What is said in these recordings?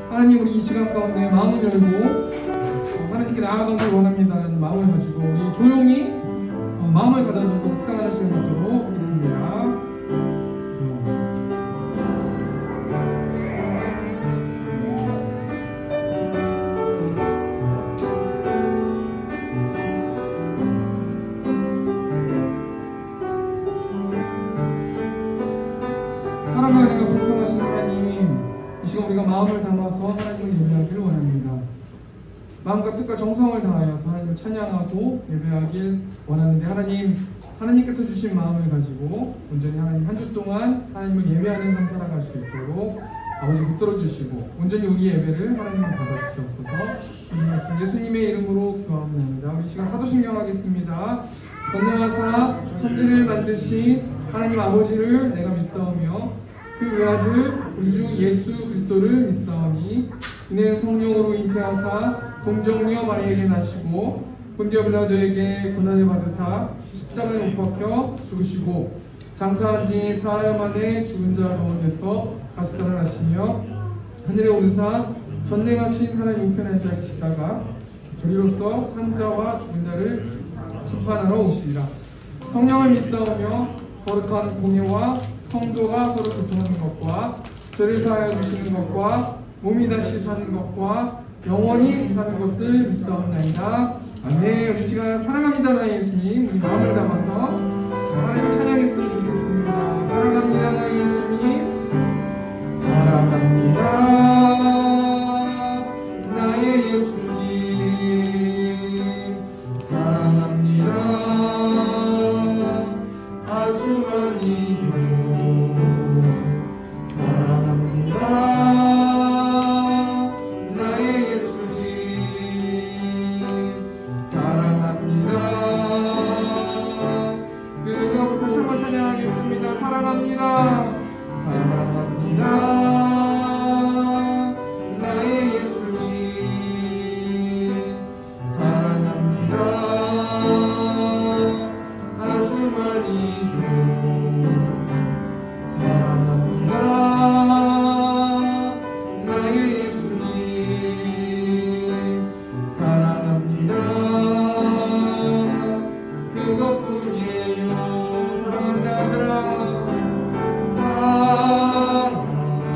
하나님, 우리 이 시간 가운데 마음을 열고 하나님께 나아가길 원합니다라는 마음을 가지고 우리 조용히 마음을 가다듬고 묵상하는 시간 갖도록 하겠습니다. 사랑과 은혜가 풍성하신 하나님, 이 시간 우리가 마음을 담아서 하나님을 예배하기를 원합니다. 마음과 뜻과 정성을 다하여서 하나님을 찬양하고 예배하길 원하는데, 하나님께서 주신 마음을 가지고 온전히 하나님 한 주 동안 하나님을 예배하는 삶 살아갈 수 있도록 아버지 붙들어 주시고 온전히 우리 예배를 하나님을 받아주시옵소서. 이 말씀 예수님의 이름으로 기도합니다. 우리 시간 사도신경 하겠습니다. 건너가사 천지를 만드신 하나님 아버지를 내가 믿사오며 그 외아들 우리 주 예수 그리스도를 믿사오니 이는 성령으로 잉태하사 동정녀 마리아에게 나시고 본디오 빌라도에게 고난을 받으사 십자가에 못 박혀 죽으시고 장사한 지 사흘 만에 죽은 자 가운데서 다시 살아나시며 하늘에 오르사 전능하신 하나님 우편에 앉아 계시다가 저리로서 산자와 죽은 자를 심판하러 오시리라. 성령을 믿사오며 거룩한 공예와 성도가 서로 교통하는 것과 죄를 사하여 주시는 것과 몸이 다시 사는 것과 영원히 사는 것을 믿사옵나이다. 아멘. 우리 시간 사랑합니다 나의 예수님, 우리 마음을 담아서 하나님 찬양했으면 좋겠습니다. 사랑합니다 나의 예수님, 사랑합니다 나의 예수님, 사랑합니다 아주 많이요, 사랑합니다 사랑합니다. 사랑합니다 나의 예수님, 사랑합니다 아주 많이요, 사랑합니다 나의 예수님, 사랑합니다 그것뿐이에요. 사랑한다 하더라. 사랑합니다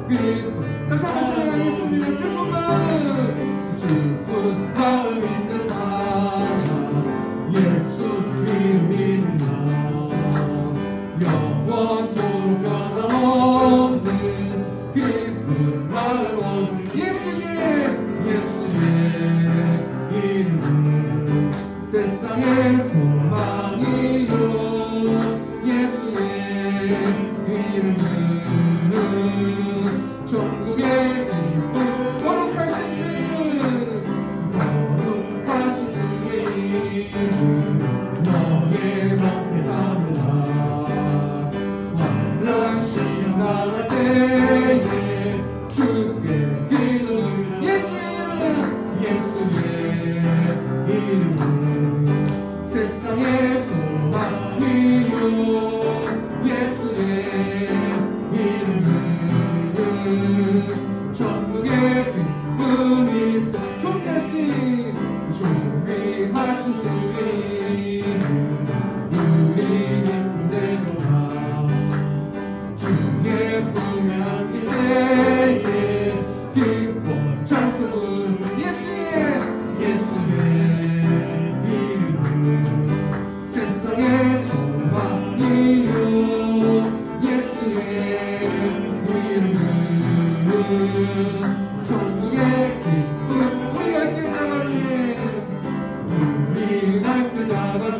기쁨. 다시 한번 찬양하겠습니다. 슬픈 마음 있는 사람 예수 이름 믿는다. 영원토록 변함없는 기쁜 마음 예수의 이름은 세상의 소망이요. 예수의 이름은 천국의 기쁨. 거룩하신 주의 이름 너의 맘에 삼으라. 환난 시험 당할 때에 주께 기도를 예수의 이름은 세상의 소망이요. 예수의 이름은 천국의 기쁨이 있어. 존귀하신 주의 이름 우리 기쁨 되도다. 주의 품에 안길 때에 기뻐 찬송을 예수의 이름은 세상의 소망이요. 예수의 이름은 천국의 기쁨. 우리 갈 길 나가는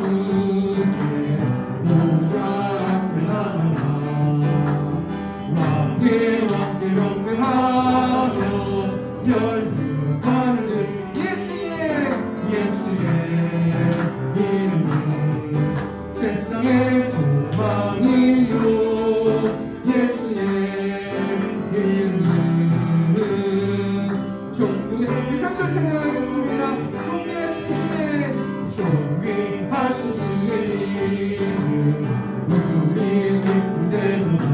보좌 앞에 나가라. 왕의 경배하며 열무가는 예수의 이름은 세상의 소망이요. 예수의 이름은 천국의 우리 3절 찬양하겠습니다. 존귀하신 주의 이름 우리 기쁨 되도다.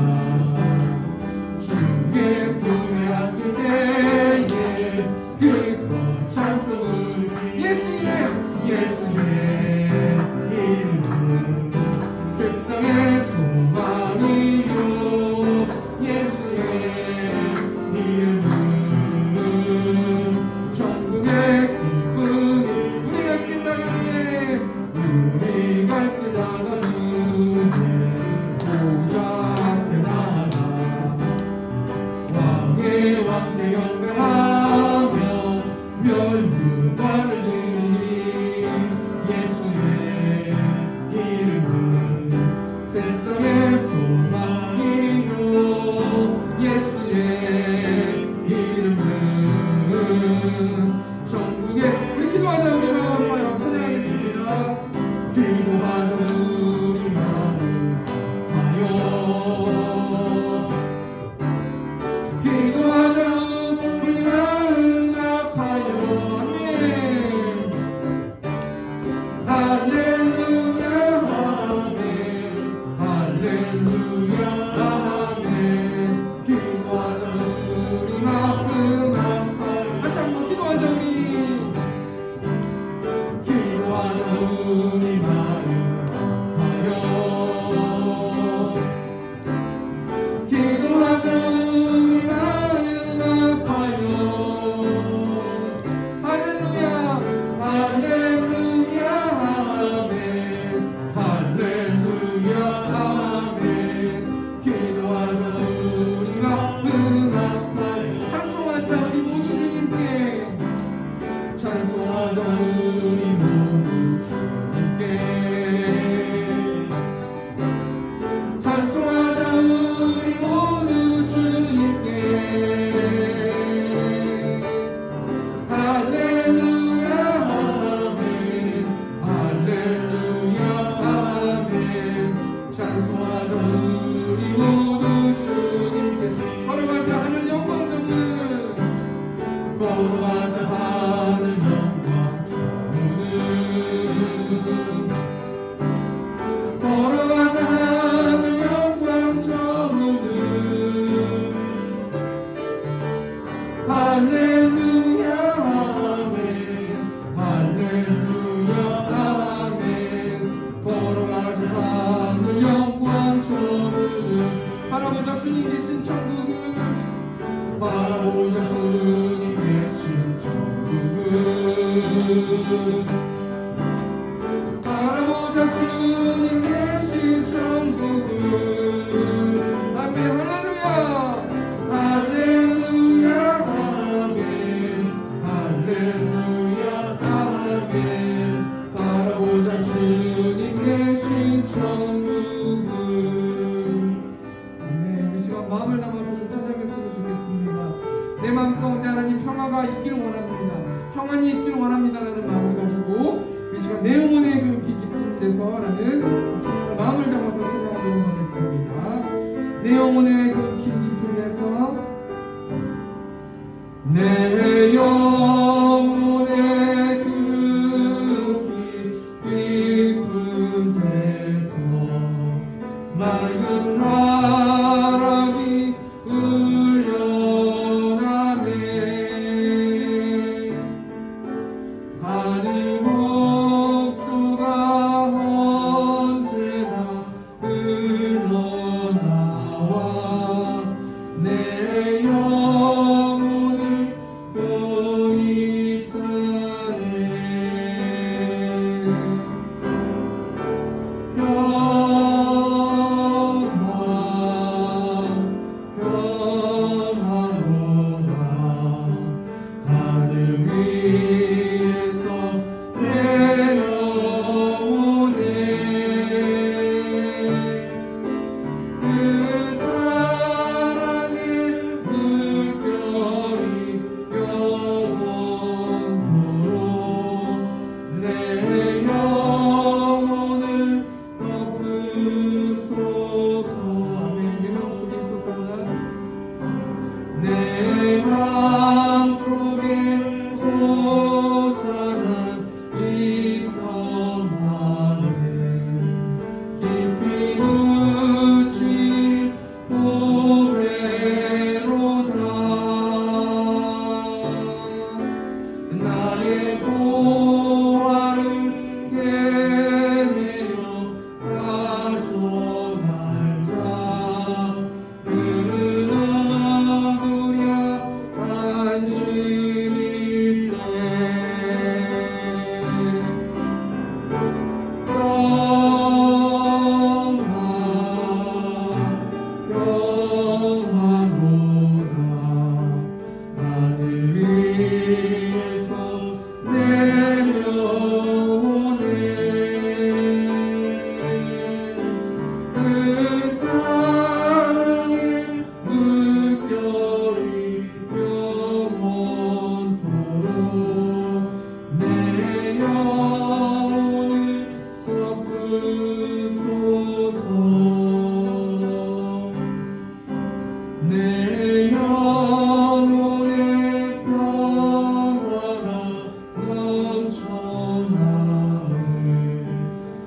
주의 품에 안길 때에 기뻐 찬송을 예수의 이름은 세상의 소망이요. 예수의 이름은 천국의 기쁨이. 우리 갈 길 나가는 보좌 앞에 나가. 왕의 경배하며 멸류관을 드리니 예수의 이름은 세상의 소망이요. 예수의 이름은 천국의 우리 기도하자. 우리 마음 아파요. 찬양하겠습니다. 기도하자 우리 마음 아파요. 기도하자 우리 마음 아파요. 아멘. 할렐루야 아멘. 할렐루야 아멘. 기도하자 우리 마음 아파요. 다시 한번 기도하자 우리. 기도하자 우리 마음 아파요. 기도하자 우리 마음 바라보자 주님 계신 천국을 바라보자 주님 계신 천국을 아멘 할렐루야 할렐루야 아멘 할렐루야 아멘 바라보자 주님 계신 천국을 아멘 우리 시간 마음을 담아서 좀 찬양했으면 좋겠습니다. 내 마음 가운데 하나님 평화가 있기를 원합니다. 평안이 있기를 원합니다라는 마음을 가지고 이 시간 내 영혼의 그 깊은 데서라는 찬양을 마음을 담아서 찬양을 응원했습니다. 내 영혼의 그 깊은 데서 내 영혼의 그 깊은 데서 맑은 바람이 울려나네 하늘 목조가 언제나 흘러나와 내 영혼을 보이사네 평화로다 하늘 위에서 내려오네 그 사랑의 물결이 영원토록 내 영혼을 덮으소서 아멘 내 맘속에 솟아난 내 맘속에 솟아난 이 평화는 깊이 묻힌 보배로다 나의 보화를 깨매어 가져갈 자 그는 얻으랴 안심일세 평화로다 하늘 위에서 내려오네 그 사랑의 물결이 영원토록 내 영혼을 덮으소서 내 영혼의 평화가 넘쳐나네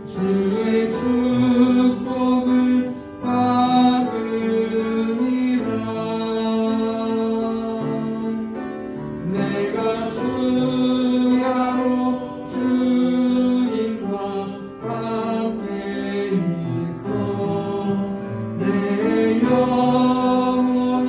주의 축복을 받으리라 내가 주야로 주님과 함께 있어 내 영혼이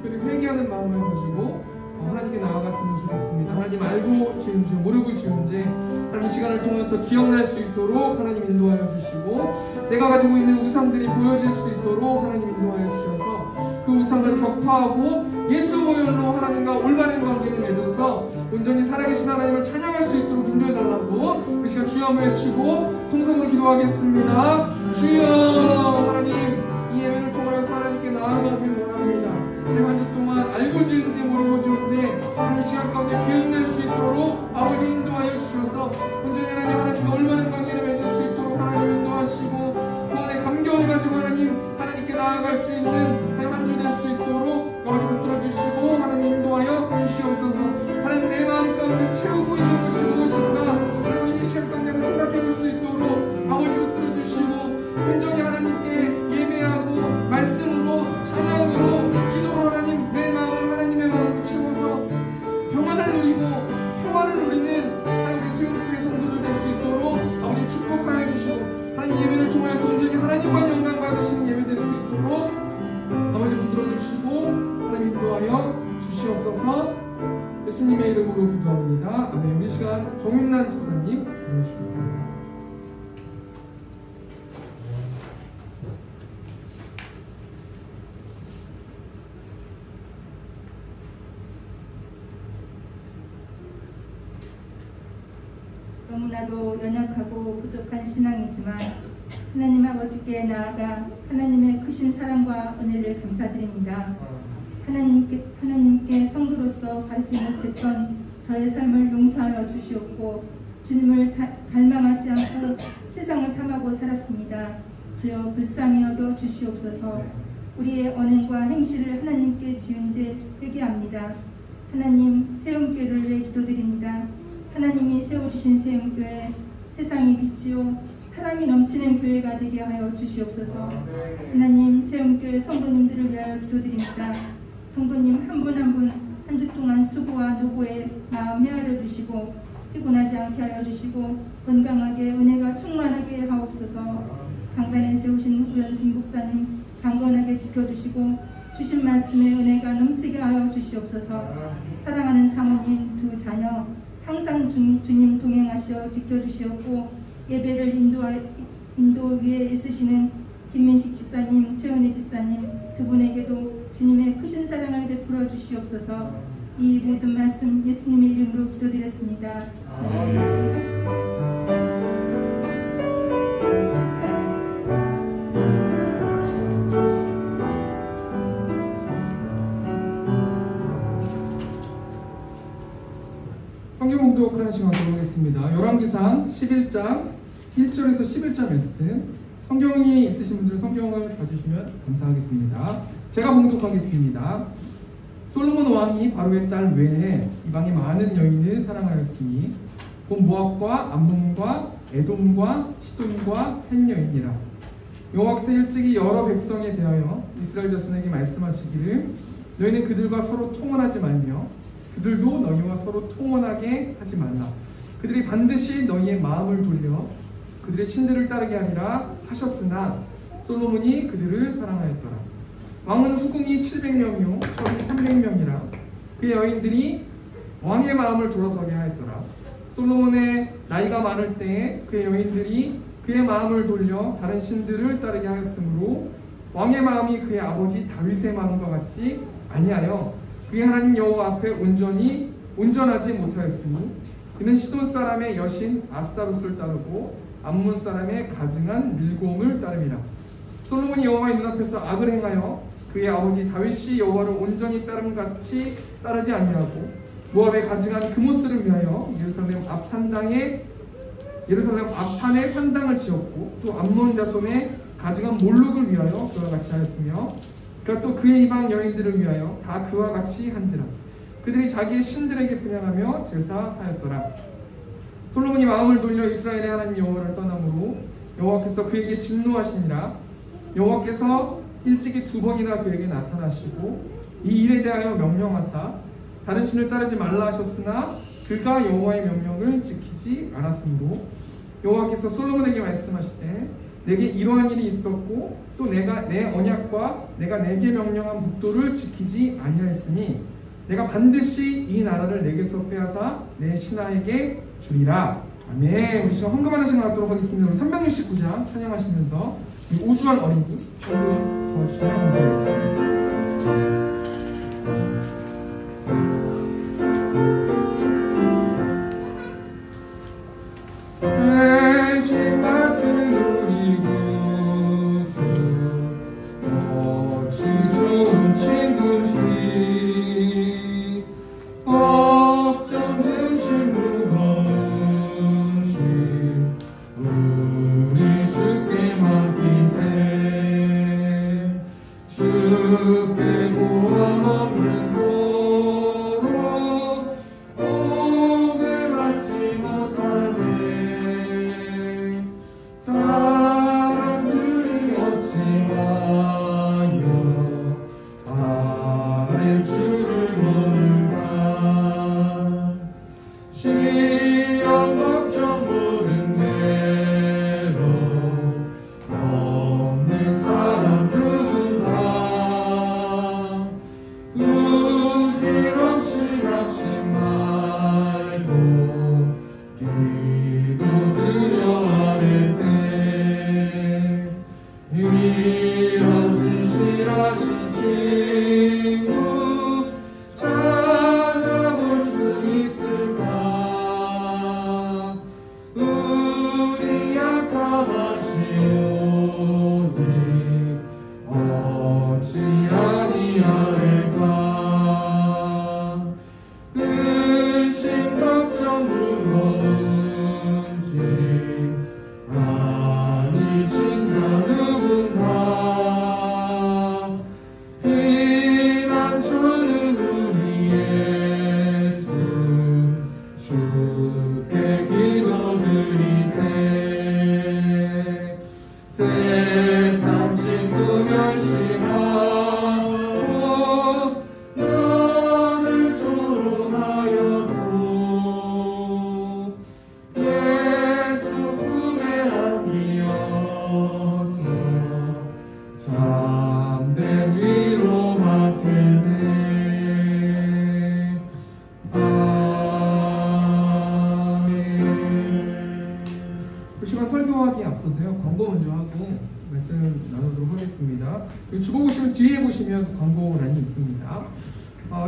특별히 회개하는 마음을 가지고 하나님께 나아갔으면 좋겠습니다. 하나님 알고 지은 죄, 모르고 지은 죄, 하나님 이 시간을 통해서 기억날 수 있도록 하나님 인도하여 주시고, 내가 가지고 있는 우상들이 보여질 수 있도록 하나님 인도하여 주셔서 그 우상을 격파하고 예수 보혈로 하나님과 올바른 관계를 맺어서 온전히 살아계신 하나님을 찬양할 수 있도록 인도해달라고 그 시간 주여 한번 외치고 통성으로 기도하겠습니다. 주여, 하나님 이 예배를 통하여서 하나님께 나아가길 원합니다. 한 주 동안 알고 지은 죄, 모르고 지은 죄, 하나님 시간 가운데 기억날 수 있도록 아버지 인도하여 주셔서 온전히 하나님과 올바른 관계를 맺을 수 있도록 하나님 인도하시고, 그 안에 감격을 가지고 하나님께 나아갈 수 있는 한 주 될 수 있도록 아버지 붙들어주시고 하나님 인도하여 주시옵소서. 하나님 내 마음 가운데 채우고 있는 것이 무엇인가 우리 이 시간 가운데 생각해 볼 수 있도록 아버지 붙들어주시고, 온전히 하나님께 예배하고 말씀으로 찬양으로 기도로 하나님 내 마음을 하나님의 마음으로 채워서 평안을 누리고 평안을 누리는 하나님 우리 세운교회 성도들 될 수 있도록 아버지 축복하여 주시고, 하나님 예배를 통해서 온전히 하나님만 영광 받으시는 예배 될 수 있도록 아버지 붙들어주시고 하나님 인도하여 주시옵소서. 예수님의 이름으로 기도합니다. 아멘. 우리 시간 정윤란 집사님 보내주시겠습니다. 너무나도 연약하고 부족한 신앙이지만 하나님 아버지께 나아가 하나님의 크신 사랑과 은혜를 감사드립니다. 하나님께 성도로서 가지 못했던 저의 삶을 용서하여 주시옵고, 주님을 갈망하지 않고 세상을 탐하고 살았습니다. 주여 불쌍히 여겨 주시옵소서. 우리의 언행과 행실을 하나님께 지은 죄 회개합니다. 하나님 세움교회를 위해 기도드립니다. 하나님이 세워주신 세움교회 세상의 빛이요 사랑이 넘치는 교회가 되게 하여 주시옵소서. 하나님 세움교회 성도님들을 위하여 기도드립니다. 성도님 한 분 한 분 한 주 동안 수고와 노고에 마음 헤아려 주시고 피곤하지 않게 하여 주시고 건강하게 은혜가 충만하게 하옵소서. 강단에 세우신 우연승 목사님 강건하게 지켜주시고 주신 말씀의 은혜가 넘치게 하여 주시옵소서. 사랑하는 사모님 두 자녀 항상 주님 동행하시어 지켜주시옵고, 예배를 인도 위에 있으시는 김민식 집사님, 최은혜 집사님 두 분에게도 주님의 크신 사랑을 베풀어 주시옵소서. 이 모든 말씀 예수님의 이름으로 기도드렸습니다. 성경 공독하는 시간 들어오겠습니다. 열왕기상 11장 1절에서 11절 말씀, 성경이 있으신 분들은 성경을 봐주시면 감사하겠습니다. 제가 봉독하겠습니다. 솔로몬 왕이 바로의 딸 외에 이방의 많은 여인을 사랑하였으니 곧 모압과 암몬과 에돔과 시돈과 헷 여인이라. 여호와께서 일찍이 여러 백성에 대하여 이스라엘 자손에게 말씀하시기를 너희는 그들과 서로 통혼하지 말며 그들도 너희와 서로 통혼하게 하지 말라. 그들이 반드시 너희의 마음을 돌려 그들의 신들을 따르게 하리라 하셨으나 솔로몬이 그들을 사랑하였더라. 왕은 후궁이 700명이요 처음이 300명이라 그의 여인들이 왕의 마음을 돌아서게 하였더라. 솔로몬의 나이가 많을 때에 그의 여인들이 그의 마음을 돌려 다른 신들을 따르게 하였으므로 왕의 마음이 그의 아버지 다윗의 마음과 같지 아니하여 그의 하나님 여호와 앞에 온전하지 못하였으니 그는 시돈 사람의 여신 아스타로스를 따르고 암몬 사람의 가증한 밀곰을 따름이라. 솔로몬이 여호와의 눈앞에서 악을 행하여 그의 아버지 다윗이 여호와를 온전히 따름같이 따르지 아니하고 모압의 가증한 그모스를 위하여 예루살렘 앞산에 산당을 지었고 또 암몬 자손의 가증한 몰록을 위하여 그와 같이 하였으며 그가 또 그의 이방 여인들을 위하여 다 그와 같이 한지라. 그들이 자기의 신들에게 분양하며 제사하였더라. 솔로몬이 마음을 돌려 이스라엘의 하나님 여호와를 떠남으로 여호와께서 그에게 진노하시니라. 여호와께서 일찍이 2번이나 그에게 나타나시고 이 일에 대하여 명령하사 다른 신을 따르지 말라 하셨으나 그가 여호와의 명령을 지키지 않았으므로 여호와께서 솔로몬에게 말씀하시되 내게 이러한 일이 있었고 또 내가 내 언약과 내가 내게 명령한 법도를 지키지 아니하였으니 내가 반드시 이 나라를 내게서 빼앗아 내 신하에게 주리라. 아멘. 우리 시간 헌금하는 시간 갖도록 하겠습니다. 우리 369장 찬양하시면서 이 우주한 어린이 헌금 도와주시면 감사하겠습니다. 해진 같은 우리 구주 어찌 좋은 친구지 걱정은 무거운 짐 우리 주께 맡기세 주께 고함 없는 도로 복을 받지 못하네 사람들이 어찌하여 아래 주를 모른가 시험 걱정 모른 대로 없는 사람 누군가 부질없이 낙심 말고 기도 드려 아뢰세 이런 진실하신 친구 찾아볼 수 있을까 우리 약함하시오니 어찌 아니하릴까 의심 걱정 무거운 짐 아니 진짜 누군가 피난처는 우리 예수 주께 기도드리세 세상 친구 멸시하고 너를 조롱하여도 예수 품에 안기어서 참된 위로 받겠네. 아멘. 그 시간 설교하기에 앞서서요 광고 먼저 하고 말씀 나누도록 하겠습니다. 주보 보시면 뒤에 보시면 광고란이 있습니다.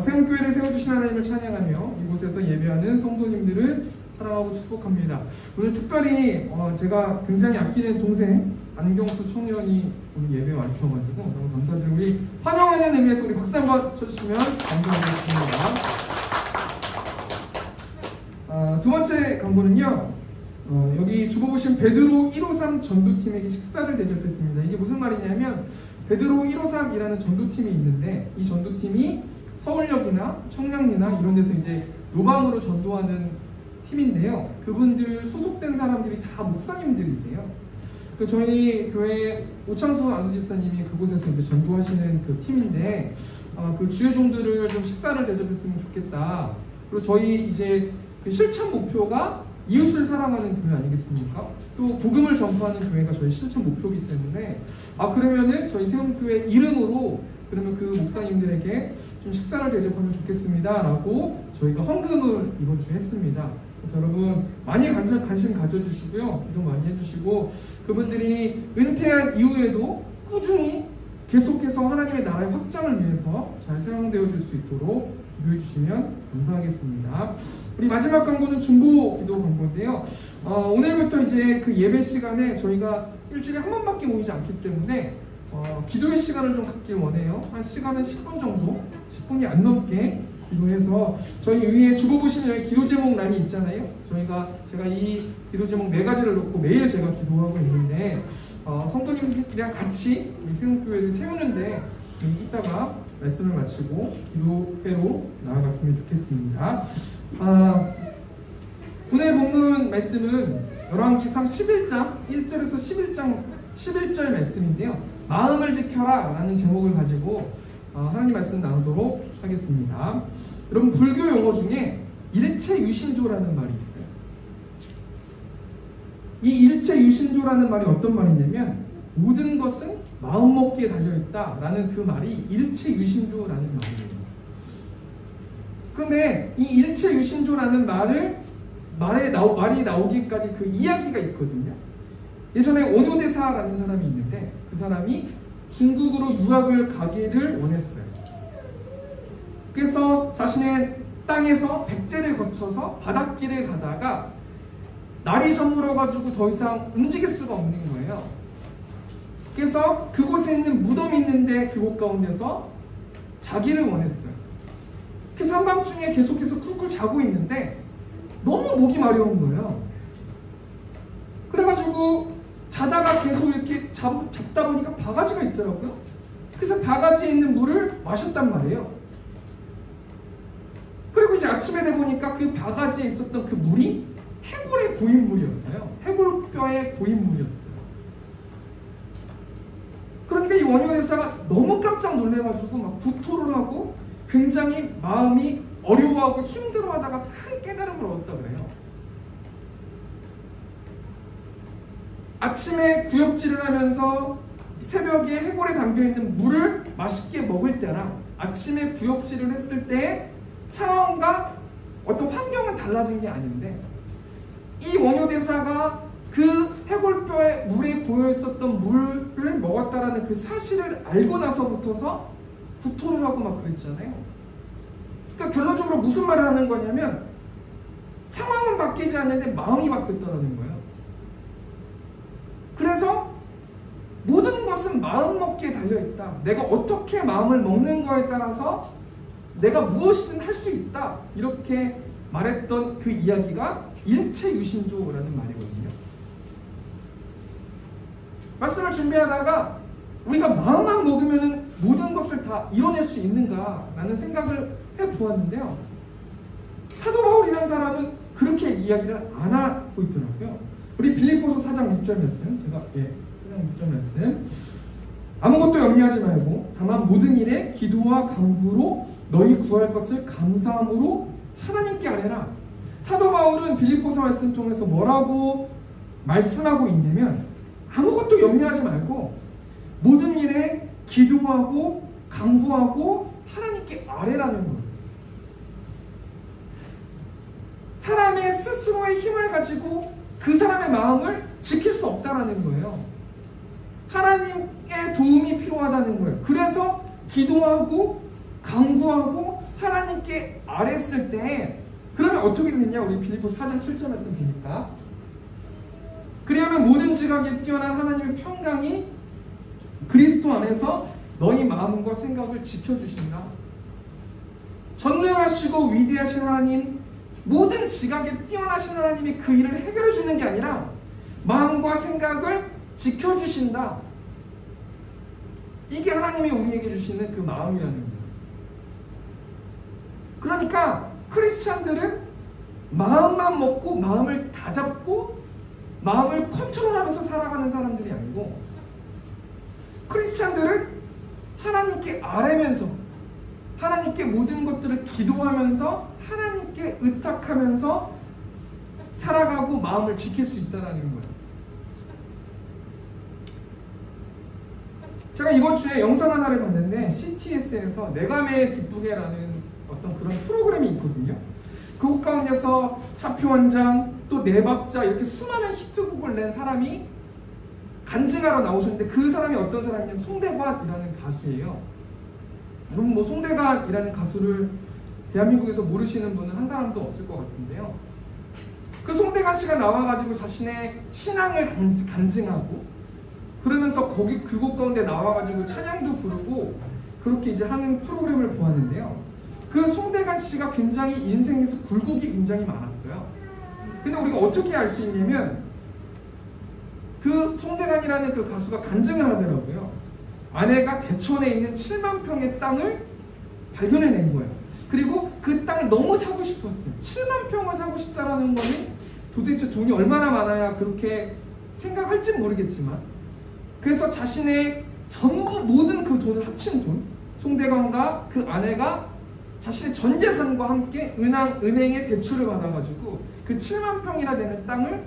세움교회를 세워주신 하나님을 찬양하며 이곳에서 예배하는 성도님들을 사랑하고 축복합니다. 오늘 특별히 제가 굉장히 아끼는 동생 안경수 청년이 오늘 예배에 와주셔가지고 너무 감사드리고 우리 환영하는 의미에서 우리 박수 한번 쳐주시면 감사하겠습니다. 두 번째 광고는요. 여기 주보 보시면 베드로 153 전도팀에게 식사를 대접했습니다. 이게 무슨 말이냐면 베드로 153이라는 전도팀이 있는데 이 전도팀이 서울역이나 청량리나 이런 데서 이제 노방으로 전도하는 팀인데요. 그분들 소속된 사람들이 다 목사님들이세요. 저희 교회 오창수 안수집사님이 그곳에서 이제 전도하시는 그 팀인데 그 주요 종들을 좀 식사를 대접했으면 좋겠다. 그리고 저희 이제 그 실천 목표가 이웃을 사랑하는 교회 아니겠습니까? 또 복음을 전파하는 교회가 저희 실천 목표이기 때문에 그러면은 저희 세움교회 이름으로 그러면 그 목사님들에게 좀 식사를 대접하면 좋겠습니다 라고 저희가 헌금을 이번 주에 했습니다. 그래서 여러분 많이 관심 가져주시고요. 기도 많이 해주시고 그분들이 은퇴한 이후에도 꾸준히 계속해서 하나님의 나라의 확장을 위해서 잘 사용되어 줄 수 있도록 기도해 주시면 감사하겠습니다. 우리 마지막 광고는 중보 기도 광고인데요. 오늘부터 이제 그 예배 시간에 저희가 일주일에 한 번밖에 모이지 않기 때문에 기도의 시간을 좀 갖길 원해요. 한 시간은 10분 정도, 10분이 안 넘게 기도해서 저희 위에 주보 보시면 여기 기도 제목 란이 있잖아요. 제가 이 기도 제목 4가지를 놓고 매일 제가 기도하고 있는데 성도님들이랑 같이 우리 세움교회를 세우는데 이따가 말씀을 마치고 기도회로 나아갔으면 좋겠습니다. 오늘 본문 말씀은 열왕기상 11장 1절에서 11절 말씀인데요. 마음을 지켜라 라는 제목을 가지고 하나님 말씀 나누도록 하겠습니다. 여러분 불교 용어 중에 일체유심조라는 말이 있어요. 이 일체 유심조라는 말이 어떤 말이냐면 모든 것은 마음먹기에 달려있다라는 그 말이 일체 유심조라는 말이에요. 그런데 이 일체 유심조라는 말이 나오기까지 그 이야기가 있거든요. 예전에 원효대사라는 사람이 있는데 그 사람이 중국으로 유학을 가기를 원했어요. 그래서 자신의 땅에서 백제를 거쳐서 바닷길을 가다가 날이 저물어가지고 더 이상 움직일 수가 없는 거예요. 그래서 그곳에 있는 무덤이 있는데 그곳 가운데서 자기를 원했어요. 그래서 한밤중에 계속해서 쿨쿨 자고 있는데 너무 목이 마려운 거예요. 그래가지고 자다가 계속 이렇게 잡다 보니까 바가지가 있더라고요. 그래서 바가지에 있는 물을 마셨단 말이에요. 그리고 이제 아침에 돼보니까 그 바가지에 있었던 그 물이 해골의 고인물이었어요. 해골뼈의 고인물이었어요. 그러니까 이 원효대사가 너무 깜짝 놀래가지고 막 구토를 하고 굉장히 마음이 어려워하고 힘들어하다가 큰 깨달음을 얻었다 그래요. 아침에 구역질을 하면서 새벽에 해골에 담겨있는 물을 맛있게 먹을 때랑 아침에 구역질을 했을 때 상황과 어떤 환경은 달라진 게 아닌데 이 원효대사가 그 해골뼈에 물에 고여있었던 물을 먹었다라는 그 사실을 알고 나서부터서 구토를 하고 막 그랬잖아요. 그러니까 결론적으로 무슨 말을 하는 거냐면 상황은 바뀌지 않는데 마음이 바뀌었다는 거예요. 그래서 모든 것은 마음 먹기에 달려있다. 내가 어떻게 마음을 먹는 거에 따라서 내가 무엇이든 할 수 있다. 이렇게 말했던 그 이야기가 일체유심조라는 말이거든요. 말씀을 준비하다가 우리가 마음만 먹으면 모든 것을 다 이뤄낼 수 있는가라는 생각을 해보았는데요. 사도 바울이라는 사람은 그렇게 이야기를 안 하고 있더라고요. 우리 빌립보서 4장 6절 말씀, 제가 4장 6절 말씀. 아무것도 염려하지 말고 다만 모든 일에 기도와 간구로 너희 구할 것을 감사함으로 하나님께 아뢰라. 사도 바울은 빌립보서 말씀 통해서 뭐라고 말씀하고 있냐면 아무것도 염려하지 말고 모든 일에 기도하고 간구하고 하나님께 아뢰라는 거예요. 사람의 스스로의 힘을 가지고 그 사람의 마음을 지킬 수 없다라는 거예요. 하나님의 도움이 필요하다는 거예요. 그래서 기도하고 간구하고 하나님께 아뢰었을 때 그러면 어떻게 되느냐? 우리 빌립보서 4장 7절 말씀 보니까 그리하면 모든 지각에 뛰어난 하나님의 평강이 그리스도 안에서 너희 마음과 생각을 지켜주신다. 전능하시고 위대하신 하나님, 모든 지각에 뛰어나신 하나님이 그 일을 해결해 주는 게 아니라 마음과 생각을 지켜주신다. 이게 하나님이 우리에게 주시는 그 마음이라는 거예요. 그러니까 크리스찬들은 마음만 먹고 마음을 다잡고 마음을 컨트롤하면서 살아가는 사람들이 아니고 크리스찬들은 하나님께 아뢰면서 하나님께 모든 것들을 기도하면서 하나님께 의탁하면서 살아가고 마음을 지킬 수 있다는 거예요. 제가 이번 주에 영상 하나를 봤는데 CTS에서 내가 매일 기쁘게라는 어떤 그런 프로그램이 있거든요. 그곳 가운데서 차표 한 장, 또 네 박자 이렇게 수많은 히트곡을 낸 사람이 간증하러 나오셨는데 그 사람이 어떤 사람이냐면 송대관이라는 가수예요. 여러분 뭐 송대관이라는 가수를 대한민국에서 모르시는 분은 한 사람도 없을 것 같은데요. 그 송대관 씨가 나와가지고 자신의 신앙을 간증하고 그러면서 거기 그곳 가운데 나와가지고 찬양도 부르고 그렇게 이제 하는 프로그램을 보았는데요. 그 송대관 씨가 굉장히 인생에서 굴곡이 굉장히 많았어요. 근데 우리가 어떻게 알 수 있냐면 그 송대관이라는 그 가수가 간증을 하더라고요. 아내가 대천에 있는 7만 평의 땅을 발견해낸 거예요. 그리고 그 땅을 너무 사고 싶었어요. 7만 평을 사고 싶다라는 거는 도대체 돈이 얼마나 많아야 그렇게 생각할지 모르겠지만 그래서 자신의 전부 모든 그 돈을 합친 돈, 송대관과 그 아내가 자신의 전 재산과 함께 은행에 대출을 받아가지고 그 7만 평이나 되는 땅을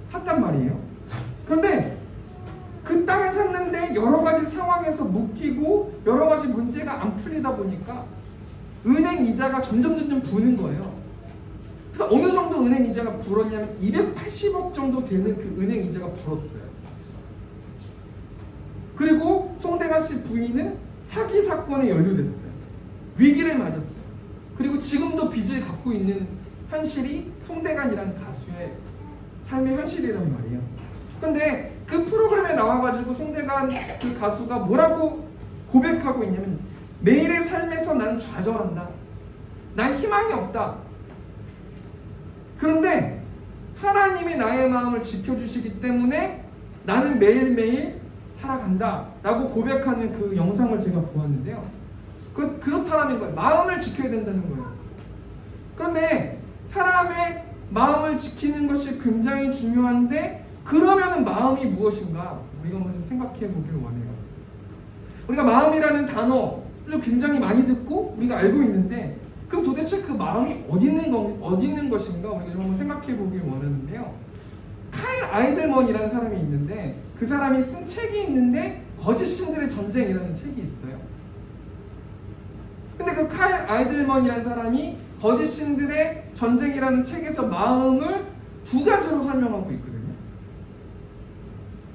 샀단 말이에요. 그런데 그 땅을 샀는데 여러 가지 상황에서 묶이고 여러 가지 문제가 안 풀리다 보니까 은행 이자가 점점 부는 거예요. 그래서 어느 정도 은행 이자가 불었냐면 280억 정도 되는 그 은행 이자가 불었어요. 그리고 송대관 씨 부인은 사기 사건에 연루됐어요. 위기를 맞았어요. 그리고 지금도 빚을 갖고 있는 현실이 송대관이라는 가수의 삶의 현실이란 말이에요. 근데 그 프로그램에 나와가지고 송대관 그 가수가 뭐라고 고백하고 있냐면, 매일의 삶에서 난 좌절한다. 난 희망이 없다. 그런데 하나님이 나의 마음을 지켜주시기 때문에 나는 매일매일 살아간다 라고 고백하는 그 영상을 제가 보았는데요. 그렇다라는 거예요. 마음을 지켜야 된다는 거예요. 그런데 사람의 마음을 지키는 것이 굉장히 중요한데, 그러면은 마음이 무엇인가 우리가 한번 생각해 보길 원해요. 우리가 마음이라는 단어를 굉장히 많이 듣고 우리가 알고 있는데, 그럼 도대체 그 마음이 어디 있는 것인가 우리가 좀 한번 생각해 보길 원하는데요. 카일 아이들먼이라는 사람이 있는데, 그 사람이 쓴 책이 있는데 거짓 신들의 전쟁이라는 책이 있어요. 근데 그 카일 아이들먼이라는 사람이 거짓 신들의 전쟁이라는 책에서 마음을 두 가지로 설명하고 있거든요.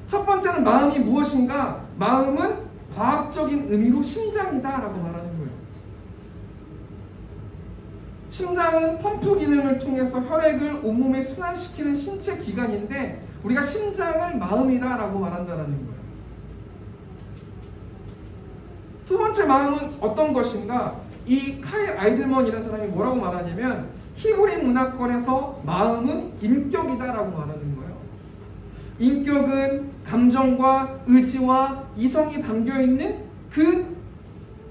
첫 번째는 마음이 무엇인가? 마음은 과학적인 의미로 심장이다 라고 말하는 거예요. 심장은 펌프 기능을 통해서 혈액을 온몸에 순환시키는 신체 기관인데, 우리가 심장을 마음이다 라고 말한다는 거예요. 두 번째 마음은 어떤 것인가? 이 카일 아이들먼이라는 사람이 뭐라고 말하냐면, 히브리 문화권에서 마음은 인격이다 라고 말하는 거예요. 인격은 감정과 의지와 이성이 담겨있는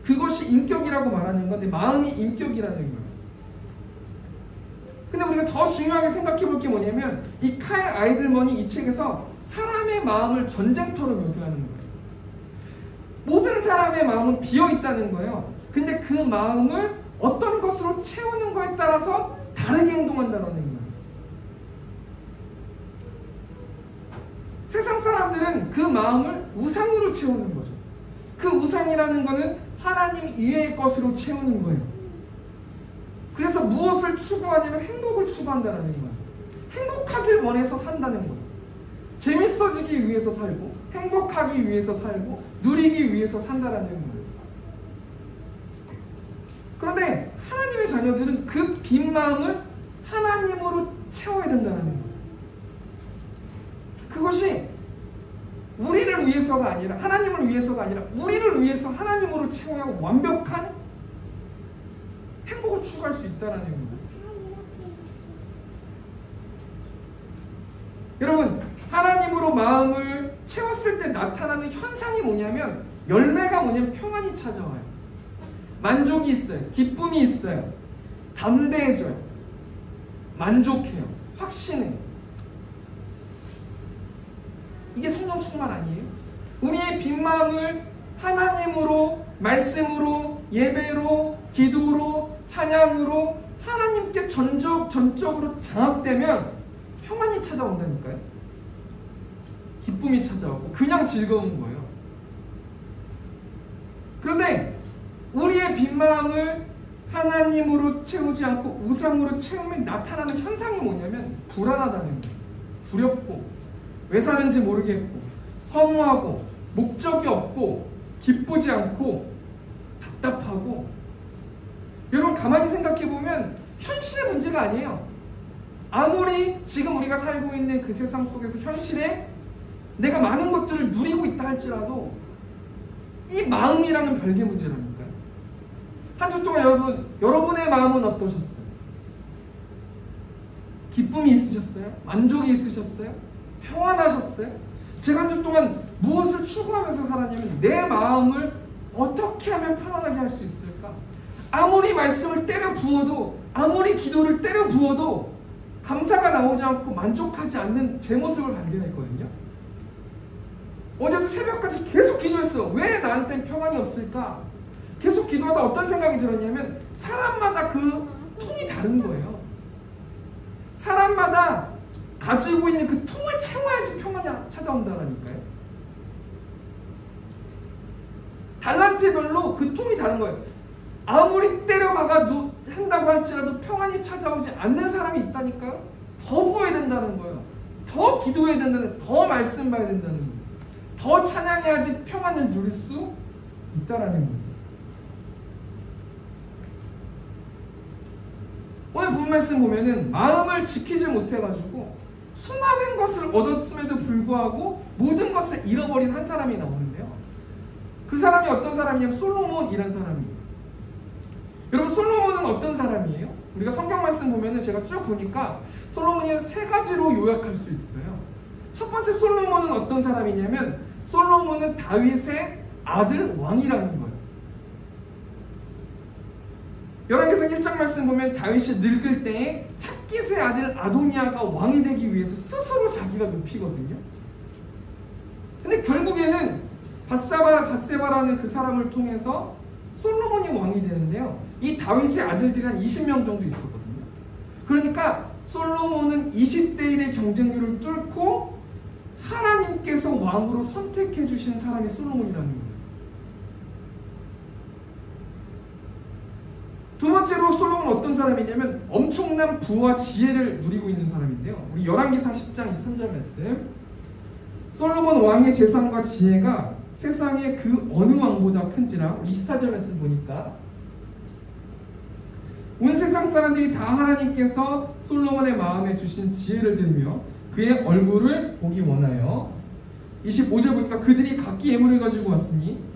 그것이 인격이라고 말하는 건데, 마음이 인격이라는 거예요. 근데 우리가 더 중요하게 생각해 볼 게 뭐냐면, 이 카일 아이들먼이 이 책에서 사람의 마음을 전쟁터로 묘사하는 거예요. 모든 사람의 마음은 비어있다는 거예요. 근데 그 마음을 어떤 것으로 채우는 거에 따라서 다르게 행동한다는 거예요. 세상 사람들은 그 마음을 우상으로 채우는 거죠. 그 우상이라는 거는 하나님 이외의 것으로 채우는 거예요. 그래서 무엇을 추구하냐면 행복을 추구한다는 거예요. 행복하길 원해서 산다는 거예요. 재밌어지기 위해서 살고, 행복하기 위해서 살고, 누리기 위해서 산다는 거예요. 그런데 하나님의 자녀들은 그 빈 마음을 하나님으로 채워야 된다는 거예요. 그것이 우리를 위해서가 아니라, 하나님을 위해서가 아니라 우리를 위해서 하나님으로 채워야 완벽한 행복을 추구할 수 있다는 거예요. 여러분, 하나님으로 마음을 채웠을 때 나타나는 현상이 뭐냐면, 열매가 뭐냐면 평안이 찾아와요. 만족이 있어요. 기쁨이 있어요. 담대해져요. 만족해요. 확신해요. 이게 성령 충만 아니에요? 우리의 빈 마음을 하나님으로, 말씀으로, 예배로, 기도로, 찬양으로 하나님께 전적으로 장악되면 평안이 찾아온다니까요. 기쁨이 찾아오고 그냥 즐거운 거예요. 그런데 우리의 빈 마음을 하나님으로 채우지 않고 우상으로 채우면 나타나는 현상이 뭐냐면 불안하다는 거예요. 두렵고, 왜 사는지 모르겠고, 허무하고, 목적이 없고, 기쁘지 않고, 답답하고. 여러분, 가만히 생각해보면 현실의 문제가 아니에요. 아무리 지금 우리가 살고 있는 그 세상 속에서 현실에 내가 많은 것들을 누리고 있다 할지라도 이 마음이라는 별개 문제라니까요. 한 주 동안 여러분의 마음은 어떠셨어요? 기쁨이 있으셨어요? 만족이 있으셨어요? 평안하셨어요? 제가 한 주 동안 무엇을 추구하면서 살았냐면, 내 마음을 어떻게 하면 편안하게 할 수 있을까? 아무리 말씀을 때려 부어도, 아무리 기도를 때려 부어도 감사가 나오지 않고 만족하지 않는 제 모습을 발견했거든요. 어제도 새벽까지 계속 기도했어요. 왜 나한테는 평안이 없을까? 계속 기도하다 어떤 생각이 들었냐면, 사람마다 그 통이 다른 거예요. 사람마다 가지고 있는 그 통을 채워야지 평안이 찾아온다라니까요. 달란트별로 그 통이 다른 거예요. 아무리 때려박아 한다고 할지라도 평안이 찾아오지 않는 사람이 있다니까요. 더 구해야 된다는 거예요. 더 기도해야 된다는 거예요. 더 말씀 봐야 된다는 거예요. 더 찬양해야지 평안을 누릴 수 있다라는 거예요. 오늘 본 말씀 보면은 마음을 지키지 못해가지고 수많은 것을 얻었음에도 불구하고 모든 것을 잃어버린 한 사람이 나오는데요. 그 사람이 어떤 사람이냐면 솔로몬이라는 사람이에요. 여러분, 솔로몬은 어떤 사람이에요? 우리가 성경 말씀 보면은 제가 쭉 보니까 솔로몬이 세 가지로 요약할 수 있어요. 첫 번째, 솔로몬은 어떤 사람이냐면 솔로몬은 다윗의 아들 왕이라는 거예요. 열왕기상 1장 말씀 보면 다윗이 늙을 때에 핫깃의 아들 아도니아가 왕이 되기 위해서 스스로 자기가 눕히거든요. 근데 결국에는 밧세바라는 그 사람을 통해서 솔로몬이 왕이 되는데요. 이 다윗의 아들들이 한 20명 정도 있었거든요. 그러니까 솔로몬은 20대 1의 경쟁률을 뚫고 하나님께서 왕으로 선택해 주신 사람이 솔로몬이라는 거예요. 두 번째로 솔로몬은 어떤 사람이냐면 엄청난 부와 지혜를 누리고 있는 사람인데요. 우리 열왕기상 10장 23절 말씀. 솔로몬 왕의 재산과 지혜가 세상의 그 어느 왕보다 큰지라. 24절 말씀 보니까 온 세상 사람들이 다 하나님께서 솔로몬의 마음에 주신 지혜를 들으며 그의 얼굴을 보기 원하여. 25절 보니까 그들이 각기 예물을 가지고 왔으니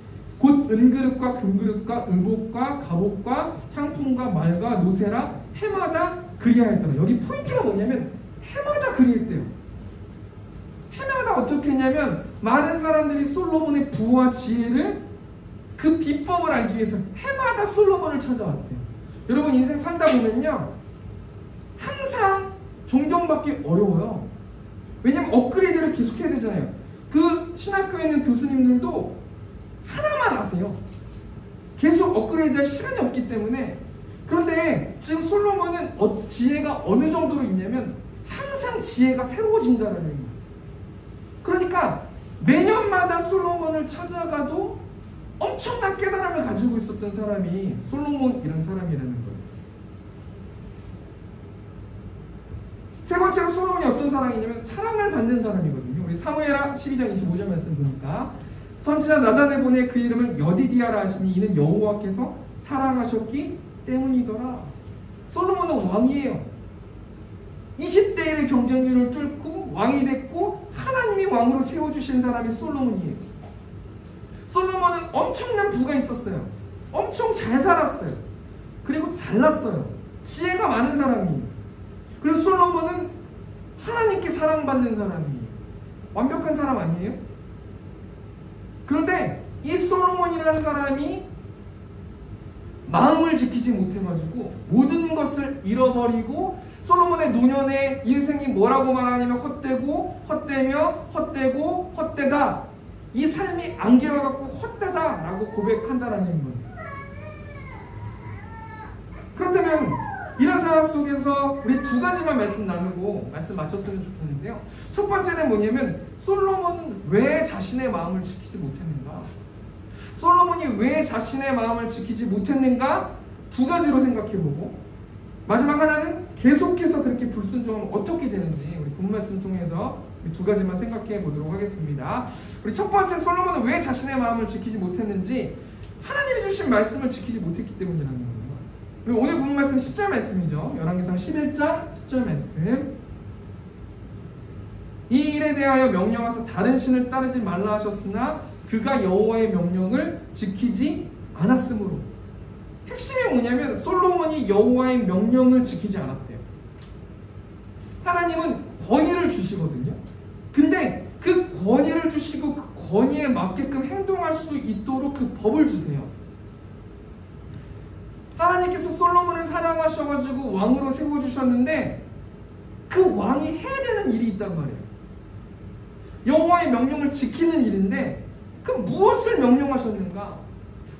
곧 은그릇과 금그릇과 의복과 갑옷과 향품과 말과 노새라 해마다 그리하였더라. 여기 포인트가 뭐냐면 해마다 그리했대요. 해마다 어떻게 했냐면 많은 사람들이 솔로몬의 부와 지혜를 그 비법을 알기 위해서 해마다 솔로몬을 찾아왔대요. 여러분, 인생 살다 보면요 항상 존경받기 어려워요. 왜냐면 업그레이드를 계속해야 되잖아요. 그 신학교에 있는 교수님들도 하나만 아세요. 계속 업그레이드할 시간이 없기 때문에. 그런데 지금 솔로몬은 지혜가 어느 정도로 있냐면 항상 지혜가 새로워진다는 거예요. 그러니까 매년마다 솔로몬을 찾아가도 엄청난 깨달음을 가지고 있었던 사람이 솔로몬이라는 사람이라는 거예요. 세 번째로 솔로몬이 어떤 사람이냐면 사랑을 받는 사람이거든요. 우리 사무엘하 12장 25절 말씀 보니까 선지자 나단을 보내 그 이름을 여디디아라 하시니 이는 여호와께서 사랑하셨기 때문이더라. 솔로몬은 왕이에요. 20대 1의 경쟁률을 뚫고 왕이 됐고 하나님이 왕으로 세워주신 사람이 솔로몬이에요. 솔로몬은 엄청난 부가 있었어요. 엄청 잘 살았어요. 그리고 잘났어요. 지혜가 많은 사람이에요. 그래서 솔로몬은 하나님께 사랑받는 사람이에요. 완벽한 사람 아니에요? 그런데 이 솔로몬이라는 사람이 마음을 지키지 못해가지고 모든 것을 잃어버리고 솔로몬의 노년의 인생이 뭐라고 말하냐면 헛되고 헛되며 헛되고 헛되다. 이 삶이 안개와 같고 헛되다라고 고백한다라는 거예요. 그렇다면 이런 상황 속에서 우리 두 가지만 말씀 나누고 말씀 마쳤으면 좋겠는데요. 첫 번째는 뭐냐면 솔로몬은 왜 자신의 마음을 지키지 못했는가? 솔로몬이 왜 자신의 마음을 지키지 못했는가? 두 가지로 생각해보고 마지막 하나는 계속해서 그렇게 불순종하면 어떻게 되는지 우리 본 말씀 통해서 두 가지만 생각해 보도록 하겠습니다. 우리 첫 번째, 솔로몬은 왜 자신의 마음을 지키지 못했는지 하나님이 주신 말씀을 지키지 못했기 때문이라는 거예요. 그리고 오늘 본 말씀 10절 말씀이죠. 열왕기상 11장 10절 말씀. 이 일에 대하여 명령하사 다른 신을 따르지 말라 하셨으나 그가 여호와의 명령을 지키지 않았으므로. 핵심이 뭐냐면 솔로몬이 여호와의 명령을 지키지 않았대요. 하나님은 권위를 주시거든요. 근데 그 권위를 주시고 그 권위에 맞게끔 행동할 수 있도록 그 법을 주세요. 하나님께서 솔로몬을 사랑하셔가지고 왕으로 세워주셨는데 그 왕이 해야 되는 일이 있단 말이에요. 여호와의 명령을 지키는 일인데 그 무엇을 명령하셨는가?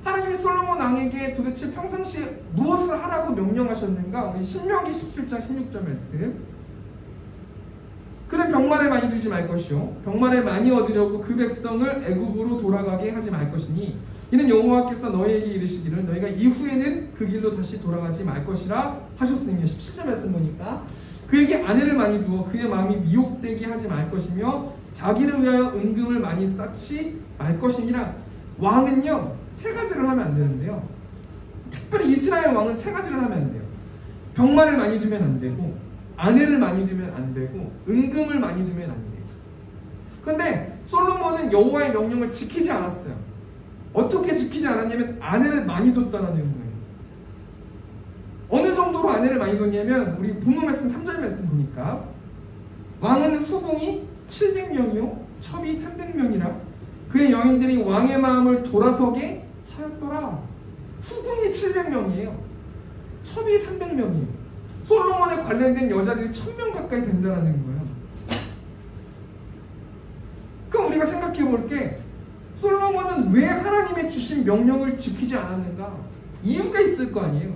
하나님이 솔로몬 왕에게 도대체 평상시에 무엇을 하라고 명령하셨는가? 우리 신명기 17장 16절 말씀. 그는 병마를 많이 두지 말 것이요 병마를 많이 얻으려고 그 백성을 애굽으로 돌아가게 하지 말 것이니 이는 여호와께서 너희에게 이르시기를 너희가 이후에는 그 길로 다시 돌아가지 말 것이라 하셨으며 17절 말씀 보니까 그에게 아내를 많이 두어 그의 마음이 미혹되게 하지 말 것이며 자기를 위하여 은금을 많이 쌓지 말 것이니라. 왕은요 세 가지를 하면 안 되는데요, 특별히 이스라엘 왕은 세 가지를 하면 안 돼요. 병마를 많이 두면 안 되고, 아내를 많이 두면 안 되고, 은금을 많이 두면 안 돼요. 그런데 솔로몬은 여호와의 명령을 지키지 않았어요. 어떻게 지키지 않았냐면 아내를 많이 뒀다는 거예요. 어느 정도로 아내를 많이 뒀냐면 우리 본문 말씀 3절 말씀 보니까 왕은 후궁이 700명이요 첩이 300명이라 그의 여인들이 왕의 마음을 돌아서게 하였더라. 후궁이 700명이에요. 첩이 300명이에요. 솔로몬에 관련된 여자들이 1000명 가까이 된다는 거예요. 그럼 우리가 생각해 볼게, 솔로몬은 왜 하나님의 주신 명령을 지키지 않았는가? 이유가 있을 거 아니에요.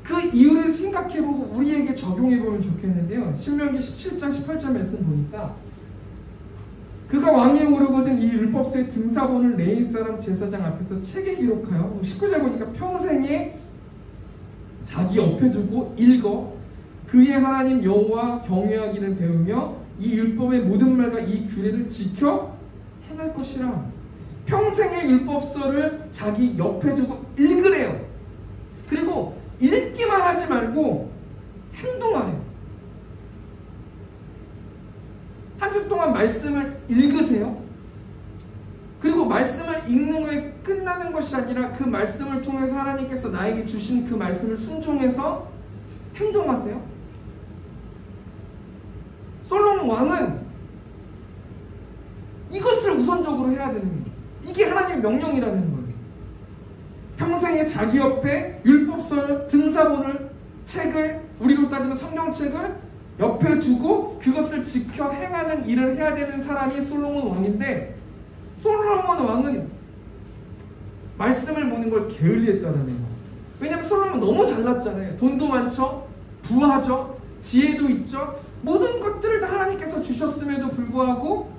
그 이유를 생각해보고 우리에게 적용해보면 좋겠는데요. 신명기 17장 18절 말씀 보니까 그가 왕위에 오르거든 이 율법서의 등사본을 레위 사람 제사장 앞에서 책에 기록하여 19절 보니까 평생에 자기 옆에 두고 읽어 그의 하나님 여호와 경외하기를 배우며 이 율법의 모든 말과 이 규례를 지켜 행할 것이라. 평생의 율법서를 자기 옆에 두고 읽으래요. 그리고 읽기만 하지 말고 행동하래요. 한 주 동안 말씀을 읽으세요. 그리고 말씀을 읽는 거에 끝나는 것이 아니라 그 말씀을 통해서 하나님께서 나에게 주신 그 말씀을 순종해서 행동하세요. 솔로몬 왕은 이것을 우선적으로 해야 되는 거예요. 이게 하나님의 명령이라는 거예요. 평생에 자기 옆에 율법서를, 등사본을, 책을, 우리로 따지면 성경책을 옆에 두고 그것을 지켜 행하는 일을 해야 되는 사람이 솔로몬 왕인데, 솔로몬 왕은 말씀을 보는 걸 게을리했다는 거예요. 왜냐하면 솔로몬 너무 잘났잖아요. 돈도 많죠, 부하죠, 지혜도 있죠. 모든 것들을 다 하나님께서 주셨음에도 불구하고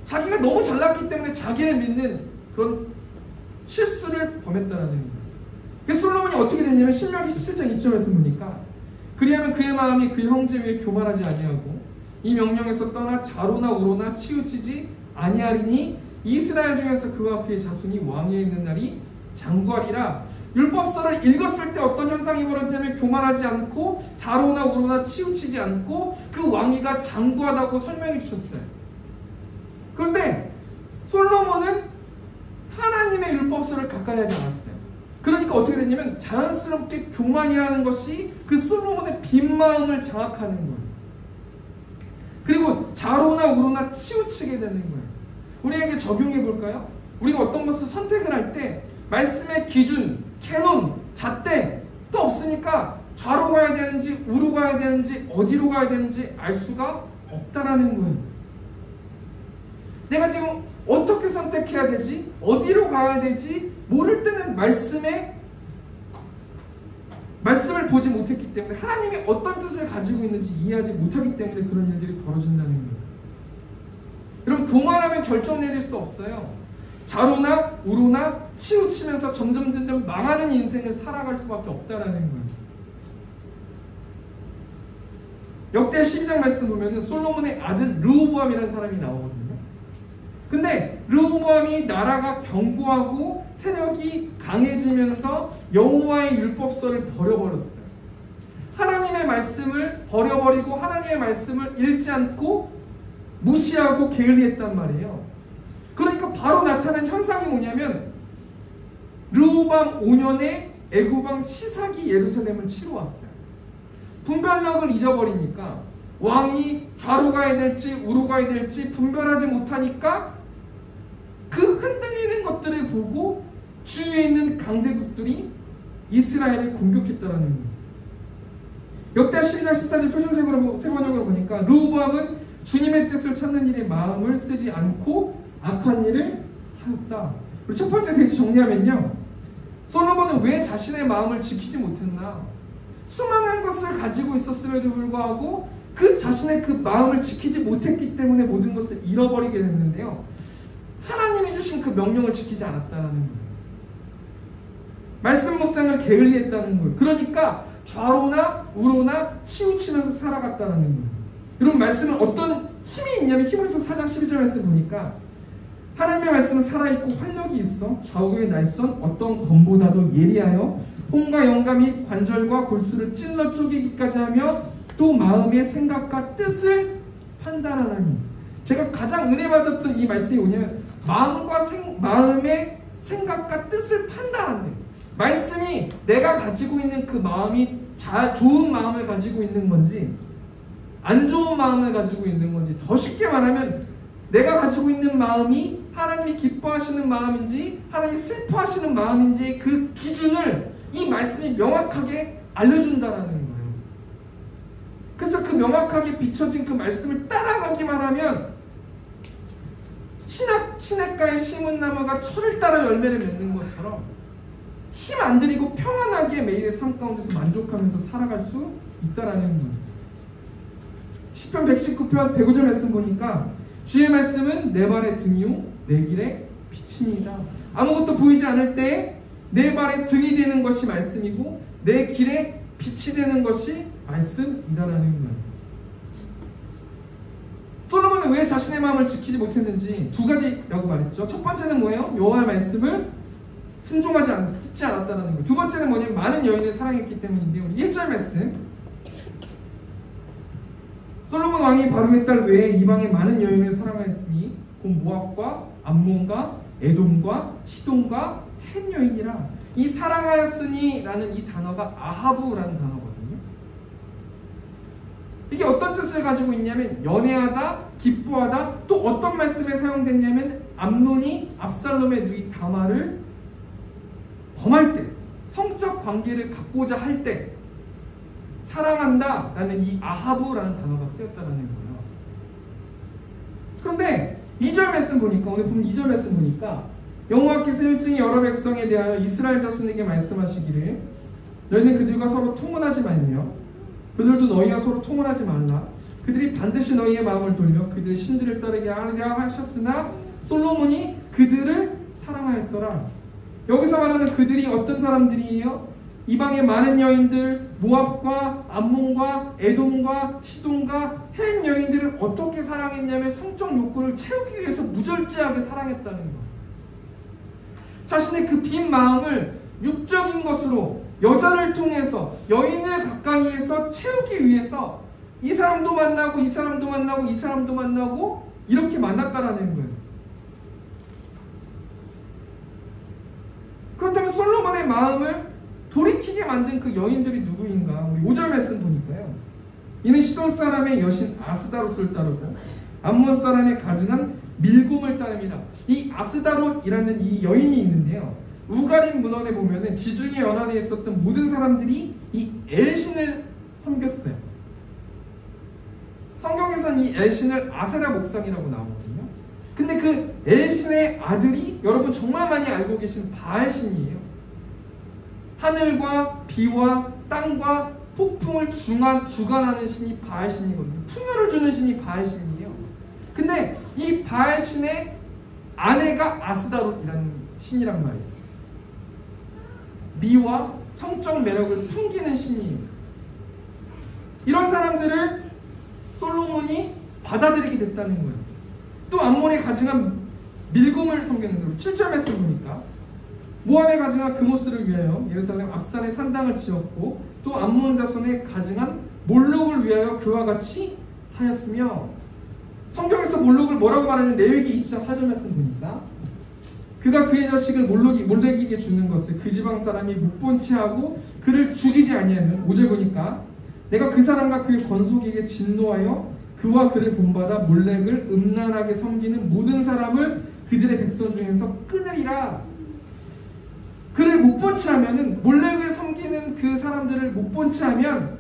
자기가 너무 잘났기 때문에 자기를 믿는 그런 실수를 범했다는 거예요. 그래서 솔로몬이 어떻게 됐냐면 신명기 17장 20절 말씀 보니까 그리하면 그의 마음이 그 형제 위에 교만하지 아니하고 이 명령에서 떠나 자로나 우로나 치우치지 아니하리니 이스라엘 중에서 그와 그의 자손이 왕위에 있는 날이 장구하리라. 율법서를 읽었을 때 어떤 현상이 벌어지냐면 교만하지 않고 자로나 우로나 치우치지 않고 그 왕위가 장구하다고 설명해 주셨어요. 그런데 솔로몬은 하나님의 율법서를 가까이 하지 않았어요. 그러니까 어떻게 됐냐면 자연스럽게 교만이라는 것이 그 솔로몬의 빈 마음을 장악하는 거예요. 그리고 자로나 우로나 치우치게 되는 거예요. 우리에게 적용해 볼까요? 우리가 어떤 것을 선택을 할 때 말씀의 기준, 캐논, 잣대 또 없으니까 좌로 가야 되는지 우로 가야 되는지 어디로 가야 되는지 알 수가 없다라는 거예요. 내가 지금 어떻게 선택해야 되지? 어디로 가야 되지? 모를 때는 말씀을 보지 못했기 때문에 하나님이 어떤 뜻을 가지고 있는지 이해하지 못하기 때문에 그런 일들이 벌어진다는 거예요. 여러분, 교만하면 결정 내릴 수 없어요. 자로나 우로나 치우치면서 점점 망하는 인생을 살아갈 수밖에 없다라는 거예요. 역대 12장 말씀 보면 솔로몬의 아들 르호보암이라는 사람이 나오거든요. 근데 르호보암이 나라가 견고하고 세력이 강해지면서 여호와의 율법서를 버려버렸어요. 하나님의 말씀을 버려버리고 하나님의 말씀을 읽지 않고 무시하고 게을리했단 말이에요. 그러니까 바로 나타난 현상이 뭐냐면 르호보암 5년에 애굽왕 시삭이 예루살렘을 치러 왔어요. 분별력을 잊어버리니까 왕이 좌로 가야 될지 우로 가야 될지 분별하지 못하니까 그 흔들리는 것들을 보고 주위에 있는 강대국들이 이스라엘을 공격했다라는 거예요. 역대 12장 14절 표준세번역으로 보니까 르호보암은 주님의 뜻을 찾는 일에 마음을 쓰지 않고 악한 일을 하였다. 우리 첫 번째 페이지 정리하면요, 솔로몬은 왜 자신의 마음을 지키지 못했나? 수많은 것을 가지고 있었음에도 불구하고 그 자신의 그 마음을 지키지 못했기 때문에 모든 것을 잃어버리게 됐는데요. 하나님이 주신 그 명령을 지키지 않았다는 거예요. 말씀 묵상을 게을리했다는 거예요. 그러니까 좌로나 우로나 치우치면서 살아갔다는 거예요. 여러분, 말씀은 어떤 힘이 있냐면 히브리서 4장 12절 말씀 보니까 하나님의 말씀은 살아있고 활력이 있어 좌우의 날선 어떤 검보다도 예리하여 혼과 영과 및 관절과 골수를 찔러 쪼개기까지 하며 또 마음의 생각과 뜻을 판단하나니. 제가 가장 은혜 받았던 이 말씀이 뭐냐면 마음의 생각과 뜻을 판단한대. 말씀이 내가 가지고 있는 그 마음이 좋은 마음을 가지고 있는 건지 안 좋은 마음을 가지고 있는 건지, 더 쉽게 말하면 내가 가지고 있는 마음이 하나님이 기뻐하시는 마음인지 하나님이 슬퍼하시는 마음인지 그 기준을 이 말씀이 명확하게 알려준다라는 거예요. 그래서 그 명확하게 비춰진 그 말씀을 따라가기만 하면 시냇가에 심은 나무가 철을 따라 열매를 맺는 것처럼 힘 안 들이고 평안하게 매일의 삶 가운데서 만족하면서 살아갈 수 있다라는 거예요. 시편 119편 105절 말씀 보니까 주의 말씀은 내 발의 등이요 내 길의 빛이니이다. 아무것도 보이지 않을 때 내 발의 등이 되는 것이 말씀이고 내 길에 빛이 되는 것이 말씀이다라는 거예요. 솔로몬은 왜 자신의 마음을 지키지 못했는지 두 가지라고 말했죠. 첫 번째는 뭐예요? 여호와의 말씀을 듣지 않았다는 거예요. 두 번째는 뭐냐면 많은 여인을 사랑했기 때문인데요. 1절 말씀, 솔로몬 왕이 바로의 딸 외에 이방의 많은 여인을 사랑하였으니 곧 모압과 암몬과 에돔과 시돈과 헷 여인이라. 이 사랑하였으니 라는 이 단어가 아하브라는 단어거든요. 이게 어떤 뜻을 가지고 있냐면 연애하다, 기뻐하다, 또 어떤 말씀에 사용됐냐면 암논이 압살롬의 누이 다마를 범할 때, 성적 관계를 갖고자 할 때 사랑한다 라는 이 아하브라는 단어가 쓰였다는 거예요. 그런데 2절 말씀 보니까, 오늘 보면 2절 말씀 보니까 여호와께서 일찍이 여러 백성에 대하여 이스라엘 자손에게 말씀하시기를 너희는 그들과 서로 통혼하지 말며 그들도 너희와 서로 통혼하지 말라. 그들이 반드시 너희의 마음을 돌려 그들의 신들을 따르게 하리라 하셨으나 솔로몬이 그들을 사랑하였더라. 여기서 말하는 그들이 어떤 사람들이에요? 이방의 많은 여인들, 모압과 암몬과 에돔과 시돈과 헷 여인들을 어떻게 사랑했냐면 성적 욕구를 채우기 위해서 무절제하게 사랑했다는 것. 자신의 그 빈 마음을 육적인 것으로 여자를 통해서 여인을 가까이에서 채우기 위해서 이 사람도 만나고 이 사람도 만나고 이 사람도 만나고 이렇게 만났다라는 거예요. 그렇다면 솔로몬의 마음을 돌이키게 만든 그 여인들이 누구인가? 우리 5절 말씀 보니까요. 이는 시돈 사람의 여신 아스다롯을 따르고 암몬 사람의 가증한 밀곰을 따릅니다. 이 아스다롯이라는 이 여인이 있는데요. 우가림 문헌에 보면은 지중해 연안에 있었던 모든 사람들이 이 엘신을 섬겼어요. 성경에서는 이 엘신을 아세라 목상이라고 나오거든요. 근데 그 엘신의 아들이 여러분 정말 많이 알고 계신 바알신이에요. 하늘과 비와 땅과 폭풍을 주관하는 신이 바알신이거든요. 풍요를 주는 신이 바알신이에요. 근데 이 바알신의 아내가 아스다롯이라는 신이란 말이에요. 미와 성적 매력을 풍기는 신이에요. 이런 사람들을 솔로몬이 받아들이게 됐다는 거예요. 또 암몬에 가증한 밀곰을 섬겼는데 7절 말씀 보니까 모압에 가증한 그모스를 위하여 예루살렘 앞산에 산당을 지었고 또 암몬 자손에 가증한 몰록을 위하여 그와 같이 하였으며. 성경에서 몰록을 뭐라고 말하냐면 레위기 20장 4절 말씀 보니까 그가 그의 자식을 몰렉에게 주는 것을 그 지방 사람이 못 본 채 하고 그를 죽이지 아니하면 5절 보니까 내가 그 사람과 그의 권속에게 진노하여 그와 그를 본받아 몰렉을 음란하게 섬기는 모든 사람을 그들의 백성 중에서 끊으리라. 그를 못 본 채 하면은 몰렉을 섬기는 그 사람들을 못 본 채 하면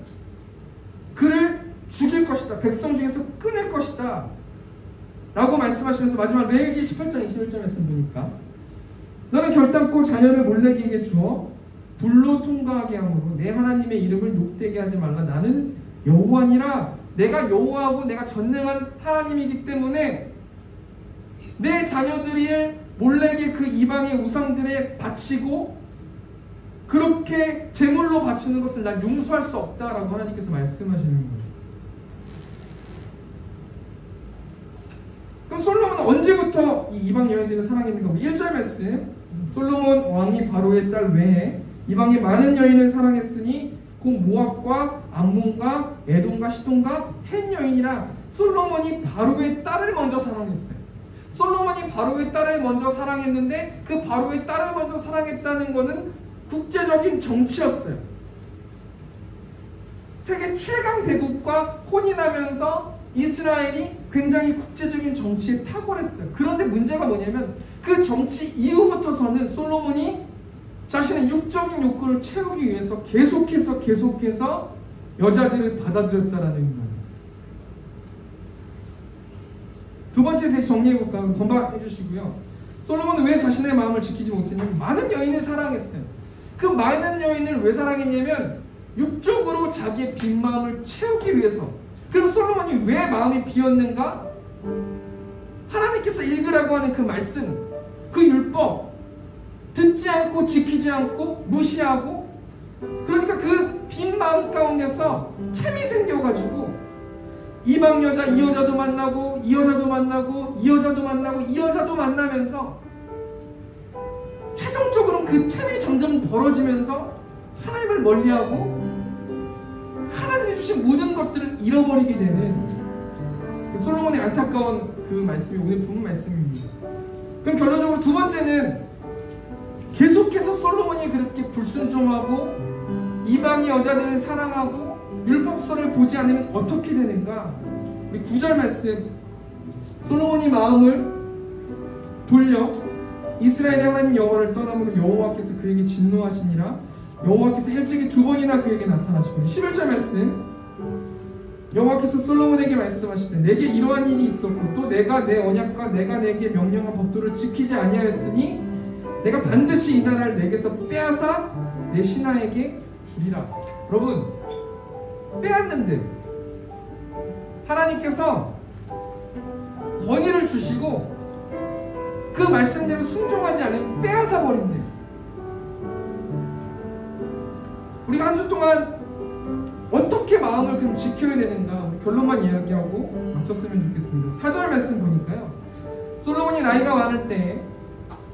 그를 죽일 것이다. 백성 중에서 끊을 것이다. 라고 말씀하시면서 마지막 레위기 18장 21절 말씀 보니까 너는 결단코 자녀를 몰렉에게 주어 불로 통과하게 함으로 내 하나님의 이름을 욕되게 하지 말라. 나는 여호와니라. 내가 여호와하고 내가 전능한 하나님이기 때문에 내 자녀들이 몰래게 그 이방의 우상들에 바치고 그렇게 제물로 바치는 것을 난 용서할 수 없다라고 하나님께서 말씀하시는 거예요. 그럼 솔로몬은 언제부터 이 이방 여인들을 사랑했는가? 1절 말씀, 솔로몬 왕이 바로의 딸 외에 이방의 많은 여인을 사랑했으니 곧 모압과 암몬과 에돔과 시돈과 헷 여인이라. 솔로몬이 바로의 딸을 먼저 사랑했어요. 솔로몬이 바로의 딸을 먼저 사랑했는데 그 바로의 딸을 먼저 사랑했다는 것은 국제적인 정치였어요. 세계 최강 대국과 혼인하면서 이스라엘이 굉장히 국제적인 정치에 탁월했어요. 그런데 문제가 뭐냐면 그 정치 이후부터서는 솔로몬이 자신의 육적인 욕구를 채우기 위해서 계속해서 여자들을 받아들였다라는 거예요. 두 번째 다시 정리해볼까요? 번박해 주시고요. 솔로몬은 왜 자신의 마음을 지키지 못했냐면 많은 여인을 사랑했어요. 그 많은 여인을 왜 사랑했냐면 육적으로 자기의 빈 마음을 채우기 위해서. 그럼 솔로몬이 왜 마음이 비었는가? 하나님께서 읽으라고 하는 그 말씀, 그 율법 듣지 않고 지키지 않고 무시하고, 그러니까 그 빈 마음 가운데서 템이 생겨가지고 이방 여자 이 여자도 만나고 이 여자도 만나고 이 여자도 만나고 이 여자도 만나면서 최종적으로는 그 템이 점점 벌어지면서 하나님을 멀리하고 하나님이 주신 모든 것들을 잃어버리게 되는 솔로몬의 안타까운 그 말씀이 오늘 본 말씀입니다. 그럼 결론적으로 두 번째는 계속해서 솔로몬이 그렇게 불순종하고 이방의 여자들을 사랑하고 율법서를 보지 않으면 어떻게 되는가? 우리 9절 말씀, 솔로몬이 마음을 돌려 이스라엘의 하나님 여호와를 떠남으로 여호와께서 그에게 진노하시니라. 여호와께서 일찍이 두 번이나 그에게 나타나시고. 11절 말씀, 여호와께서 솔로몬에게 말씀하시되 내게 이러한 일이 있었고 또 내가 내 언약과 내가 내게 명령한 법도를 지키지 아니하였으니 내가 반드시 이 나라를 내게서 빼앗아 내 신하에게 주리라. 여러분, 빼앗는데 하나님께서 권위를 주시고 그 말씀대로 순종하지 않으면 빼앗아 버린대. 우리가 한 주 동안 어떻게 마음을 그럼 지켜야 되는가, 결론만 이야기하고 마쳤으면 좋겠습니다. 4절 말씀 보니까요, 솔로몬이 나이가 많을 때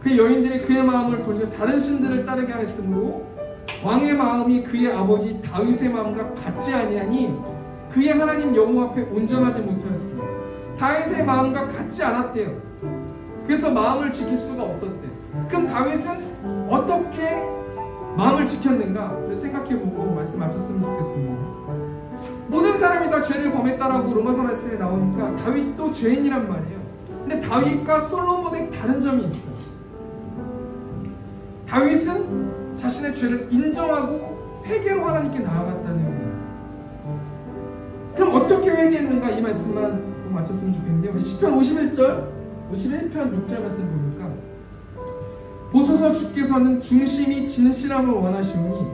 그 여인들이 그의 마음을 돌려 다른 신들을 따르게 하였으므로 왕의 마음이 그의 아버지 다윗의 마음과 같지 아니하니 그의 하나님 여호와 앞에 온전하지 못하였습니다. 다윗의 마음과 같지 않았대요. 그래서 마음을 지킬 수가 없었대. 그럼 다윗은 어떻게 마음을 지켰는가? 생각해보고 말씀 마쳤으면 좋겠습니다. 모든 사람이 다 죄를 범했다라고 로마서 말씀에 나오니까 다윗도 죄인이란 말이에요. 근데 다윗과 솔로몬의 다른 점이 있어요. 다윗은 자신의 죄를 인정하고 회개로 하나님께 나아갔다는 거예요. 그럼 어떻게 회개했는가? 이 말씀만 마쳤으면 좋겠는데요. 우리 시편 51편 6절 말씀 보니까 보소서 주께서는 중심이 진실함을 원하시오니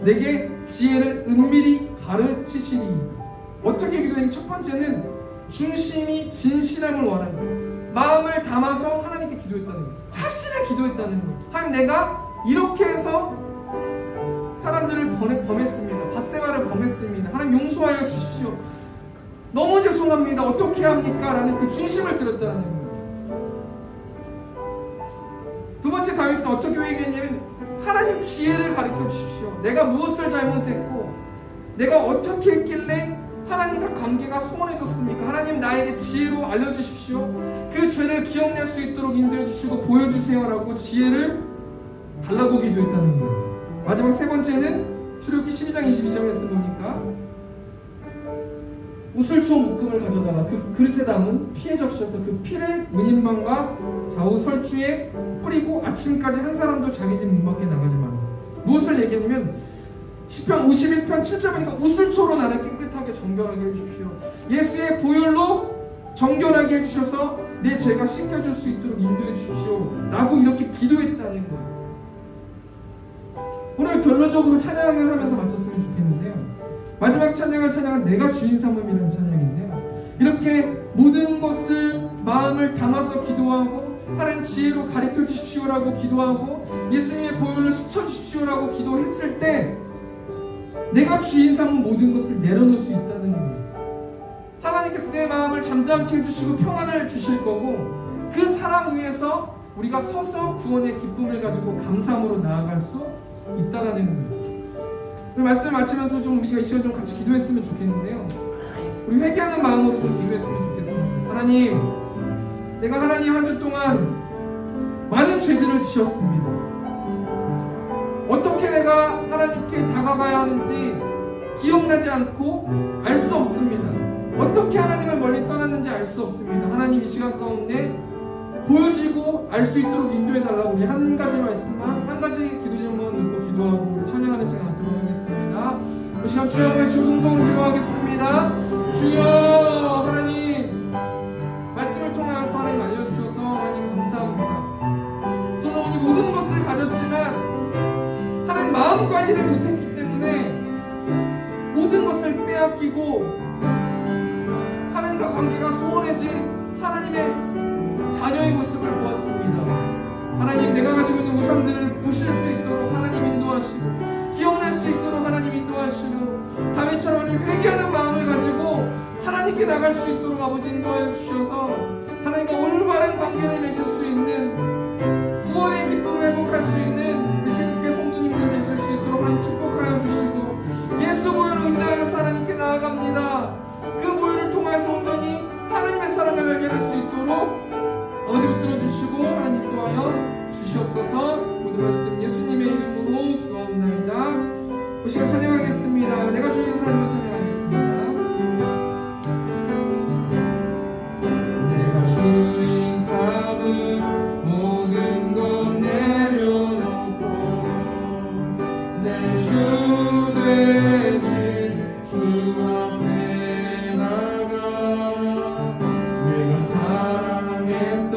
내게 지혜를 은밀히 가르치시니. 어떻게 기도했는지, 첫 번째는 중심이 진실함을 원하는 거예요. 마음을 담아서 하나님께 기도했다는 거예요. 사실을 기도했다는 거예요. 하나님, 내가 이렇게 해서 사람들을 범했습니다. 밧세바를 범했습니다. 하나님 용서하여 주십시오. 너무 죄송합니다. 어떻게 합니까? 라는 그 중심을 들었다는 거예요. 두 번째, 다윗은 어떻게 회개했냐면 하나님 지혜를 가르쳐 주십시오. 내가 무엇을 잘못했고 내가 어떻게 했길래 하나님과 관계가 소원해졌습니까? 하나님, 나에게 지혜로 알려주십시오. 그 죄를 기억날 수 있도록 인도해 주시고 보여주세요 라고 지혜를 달라고 기도했다는 거예요. 마지막 세 번째는 출애굽기 12장 22절에서 보니까 우슬초 묶음을 가져다가 그 그릇에 담은 피에 적셔서 그 피를 은인방과 좌우 설주에 뿌리고 아침까지 한 사람도 자기 집 문 밖에 나가지 말라. 무엇을 얘기하냐면 시편 51편 7절 보니까 우슬초로 나를 깨끗하게 정결하게 해주십시오. 예수의 보혈로 정결하게 해주셔서 내 죄가 씻겨질 수 있도록 인도해 주십시오 라고 이렇게 기도했다는 거예요. 오늘 결론적으로 찬양을 하면서 마쳤으면 좋겠는데요. 마지막 찬양은 내가 주인 삼음이라는 찬양인데요. 이렇게 모든 것을 마음을 담아서 기도하고 하나님 지혜로 가르쳐 주십시오라고 기도하고 예수님의 보혈로 씻어 주십시오라고 기도했을 때 내가 주인 삼은 모든 것을 내려놓을 수 있다는 거예요. 하나님께서 내 마음을 잠잠케 해주시고 평안을 주실 거고 그 사랑 위에서 우리가 서서 구원의 기쁨을 가지고 감사함으로 나아갈 수 있다라는 거예요. 오늘 말씀을 마치면서 좀 우리가 이 시간 좀 같이 기도했으면 좋겠는데요. 우리 회개하는 마음으로 좀 기도했으면 좋겠습니다. 하나님, 내가 하나님 한 주 동안 많은 죄들을 지었습니다. 어떻게 내가 하나님께 다가가야 하는지 기억나지 않고 알 수 없습니다. 어떻게 하나님을 멀리 떠났는지 알 수 없습니다. 하나님 이 시간 가운데 보여지고 알 수 있도록 인도해달라고 우리 한 가지 말씀만 한 가지 기도 제목만 넣고 기도하고 우리 찬양하는 시간 갖도록 하겠습니다. 이 시간 주여 한번 주여 동성으로 기도하겠습니다. 주여 하나님 말씀을 통하여서 하나님 알려주셔서 하나님 감사합니다. 솔로몬이 모든 것을 가졌지만 하나님 마음 관리를 못했기 때문에 모든 것을 빼앗기고 하나님과 관계가 소원해진 하나님의 자녀의 모습을 보았습니다. 하나님 내가 가지고 있는 우상들을 부실 수 있도록 하나님 인도하시고 기억날 수 있도록 하나님 인도하시고 다윗처럼 하나님 회개하는 마음을 가지고 하나님께 나갈 수 있도록 아버지 인도하여 주셔서 하나님과 올바른 관계를 맺을 수 있는 구원의 기쁨을 회복할 수 있는 우리 새벽교회 성도님들 되실 수 있도록 하나님 축복하여 주시고 예수 보혈을 의지하여서 하나님께 나아갑니다. 그 보혈을 통해서 온전히 하나님의 사랑을 발견할 수 있도록 아버지 붙들어 주시고 하나님 인도하여 주시옵소서. 모든 말씀 예수님의 이름으로 기도합니다. 이 시간 찬양하겠습니다. 내가 주인 삶을 찬양하겠습니다. 내가 주인 삶을 모든 것 내려놓고 내 주 되신 주 앞에 나가 내가 사랑했던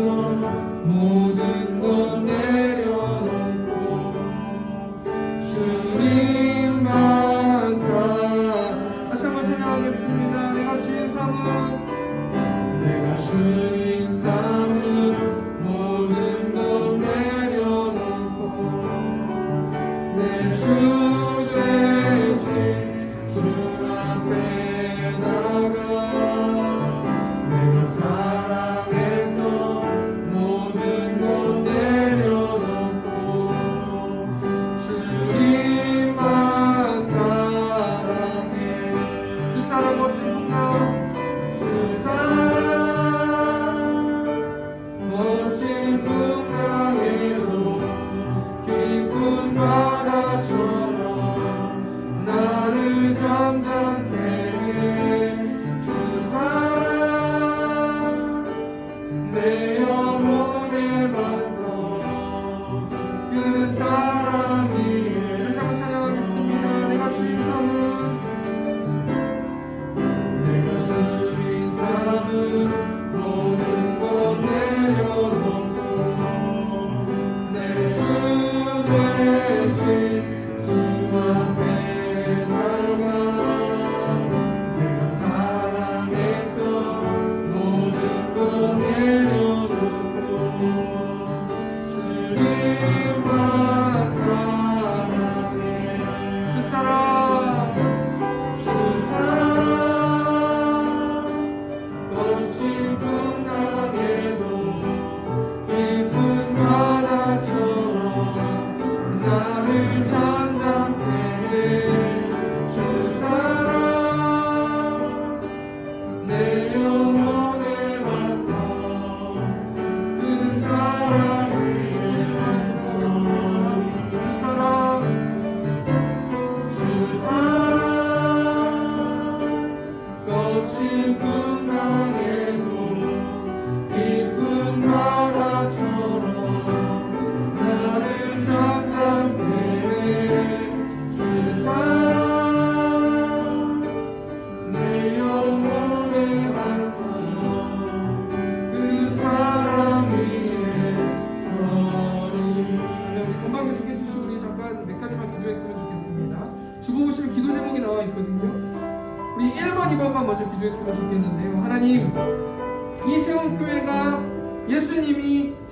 모든 것 내려놓고 주님만 사 다시 한번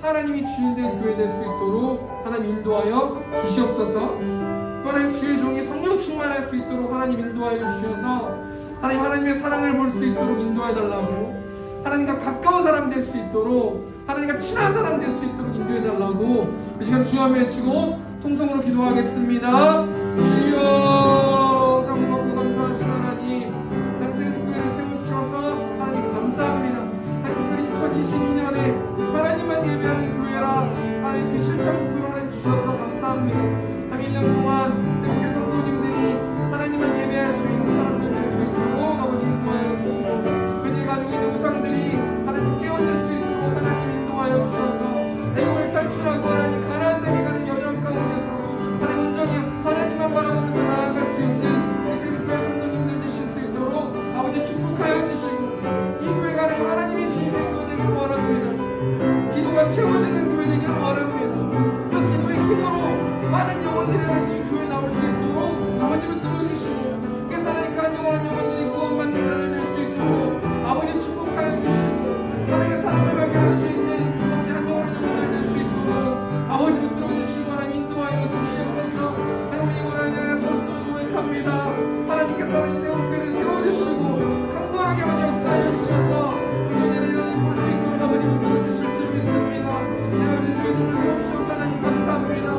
하나님이 주인된 교회 될 수 있도록 하나님 인도하여 주시옵소서. 또 하나님 주의 종이 성령 충만할 수 있도록 하나님 인도하여 주셔서 하나님의 사랑을 볼 수 있도록 인도해 달라고, 하나님과 가까운 사람 될 수 있도록, 하나님과 친한 사람 될 수 있도록 인도해 달라고 이 시간 주여 한번 외치고 통성으로 기도하겠습니다. 주여, 사모하고 감사하신 하나님, 생명교회를 세워주셔서 하나님 감사합니다. 특별히 2022년에 하나님만 예배하는 교회라 하나님 그 실천 목표로 하나님 주셔서 감사합니다. 1년 동안 생명교회 성도님들이 하나님만 예배할 수 있는 사람들 될 수 있도록 아버지 인도하여 주시고, 그들이 가지고 있는 우상들이 하나님 깨어질 수 있도록 하나님 인도하여 주셔서 애국을 탈출하고 하나님 가나안 땅에 가는 여정 가운데서 하나님 온전히 하나님만 바라보면서 나아갈 수 있는 이 생명교회 성도님들 되실 수 있도록 아버지 축복하여 주시고, 이 교회가 하나님의 주인된 교회 되길 원합니다. 기도가 채워지는 교회 되길 원합니다. 그 기도의 힘으로 많은 영혼들이 하나님 이 교회에 나올 수 있도록 아버지 붙들어 주시고, 그래서 하나님 그 한 영혼들이 구원받는 자를 될 수 있도록 아버지 축복하여 주시고, 하나님의 사랑을 발견할 수 있는 아버지 한 영혼들 될 수 있도록 아버지 붙들어 주시고 하나님 인도하여 주시옵소서. 하나님 우리 원하여 소스로 고백합니다. 하나님께서 하나님 세워교회를 세워주시고 강건하게 아버지 역사하여 주셔서 운전에 하나님 볼 수 있도록 아버지 붙들어 주실 줄 믿습니다. 아버지 세워주를 세워주셔서 하나님 감사합니다.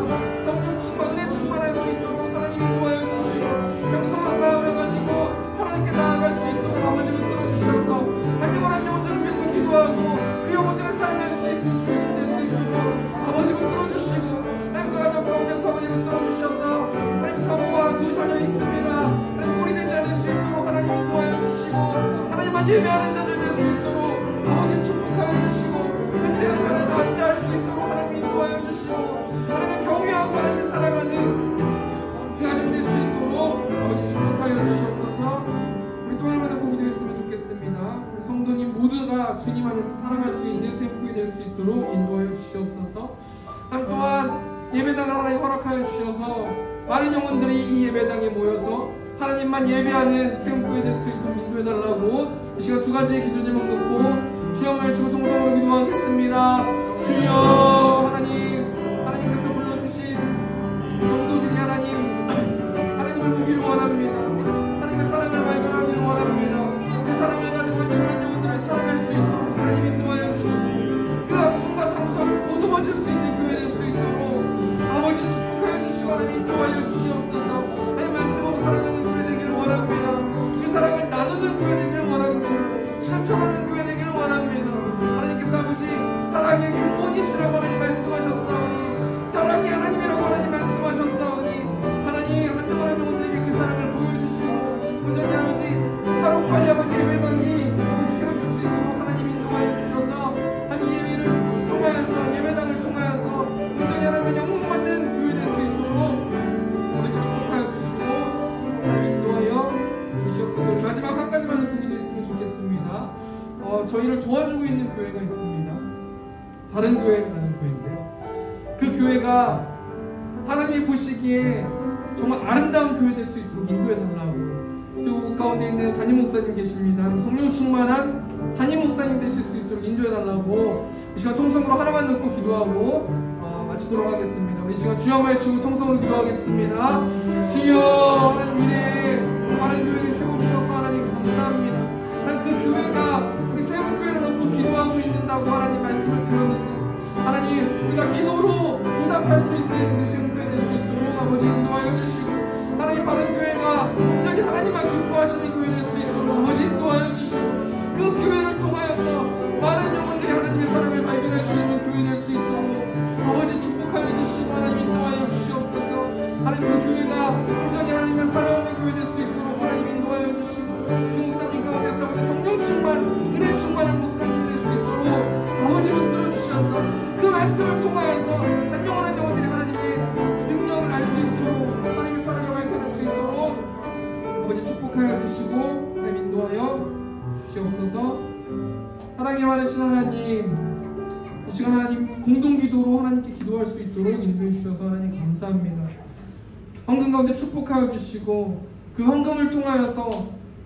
성령 충만 은혜 충만할 수 있도록 하나님 인도하여 주시고, 겸손한 마음을 가지고 하나님께 나아갈 수 있도록 아버지 붙들어 주셔서 한 영혼 한 영혼들을 위해서 기도하고 그 영혼들을 사랑할 수 있는 주님 될 수 있도록 아버지 붙들어 주시고, 하나님 그 가정 가운데서 아버지 붙들어 주셔서 하나님 사모와 두 자녀 있습니다. 하나님 꼴이 되지 않을 수 있도록 하나님 인도하여 주시고, 하나님만 예배하는 자들 될 수 있도록 아버지 축복하여 주시고, 그들이 하나님 안대할 수 있도록 하나님 인도하여 주시고, 하나님 경외하고 하나님 사랑하는 그 가정 될 수 있도록 아버지 축복하여 주시옵소서. 우리 또 하나만 더 기도했으면 좋겠습니다. 우리 성도님 모두가 주님 안에서 살아갈 수 있는 생명이 될 수 있도록 인도하여 주시옵소서. 또한 예배당을 하나님 허락하여 주셔서 많은 영혼들이 이 예배당에 모여서 하나님만 예배하는 생명이 될 수 있도록 인도해달라고 이 시간 두 가지의 기도 제목 놓고 주여 외치고 통성으로 기도하겠습니다. 주여, 하나님께서 불러주신 성도들이 하나님을 보기를 원합니다. 하나님의 사랑을 발견하기를 원합니다. 그 사랑을 가지고 하나님의 영혼들을 사랑할 수 있도록 하나님 인도하여 주시고, 그 아픔과 상처를 보듬어줄 수 있는 교회 될 수 있도록 아버지 축복하여 주시고 하나님 인도하여 주시옵소서. 하나님 말씀으로 사랑하는 교회 되기를 원합니다. 그 사랑을 나누는 교회 되기를 원합니다. 실천하는 교회 되기를 원합니다. 하나님께서 아버지 사랑의 근본이시라고 하나님 말씀하셨사오니, 사랑이 하나님이라고 하나님 말씀하셨사오니, 하나님 한 영혼 한 영혼들에게 그 사랑을 보여주시고, 온전히 아버지 하루빨리 아버지 예배당이 세워질 수 있도록 하나님 인도하여 주셔서 하나님 예배를 통하여서 예배당을 통하여서 온전히 하나님의 영혼 받는 교회 될 수 있도록 아버지 축복하여 주시고 하나님 인도하여 주시옵소서. 우리 마지막 한 가지만 듣고 기도했으면 좋겠습니다. 저희를 도와주고 있는 교회가 있습니다. 다른 교회라는 교회인데요, 그 교회가 하나님이 보시기에 정말 아름다운 교회 될 수 있도록 인도해 달라고, 그 가운데 있는 담임 목사님 계십니다. 성령 충만한 담임 목사님 되실 수 있도록 인도해 달라고 이 시간 통성으로 하나만 놓고 기도하고 마치도록 하겠습니다. 우리 시간 주여 한번 외치고 통성으로 기도하겠습니다. 주여, 하나님 미래에 하나님 교회를 세워주셔서 하나님 감사합니다. 하나님 그 교회가 우리 세운 교회를 놓고 기도하고 있는다고 하나님 말씀을 들었는데, 하나님 우리가 기도로 보답할 수 있는 우리 세운 교회 될 수 있도록 아버지 인도하여 주시고, 하나님 바른 교회가 온전히 하나님만 기뻐하시는 교회 될 수 있도록 아버지 인도하여 주시고, 그 교회를 통하여서 많은 영혼들이 하나님의 사랑을 발견할 수 있는 교회 될 수 있도록 아버지 축복하여 주시고 하나님 인도하여 주시옵소서. 하나님 그 교회가 온전히 하나님을 사랑하는 교회 될 수 있도록 하나님 인도하여 주시고, 그 목사님 가운데서 아버지 성령 충만 은혜 충만한 목사님이 될 수 있도록 아버지 붙들어 주셔서 그 말씀을 통하여서 한 영혼 한 영혼들이 하나님의 능력을 알 수 있도록 하나님의 사랑을 발견할 수 있도록 아버지 축복하여 주시고 하나님 인도하여 주시옵소서. 사랑이 많으신 하나님, 이 시간 하나님 공동기도로 하나님께 기도할 수 있도록 인도해 주셔서 하나님 감사합니다. 헌금 가운데 축복하여 주시고, 그 헌금을 통하여서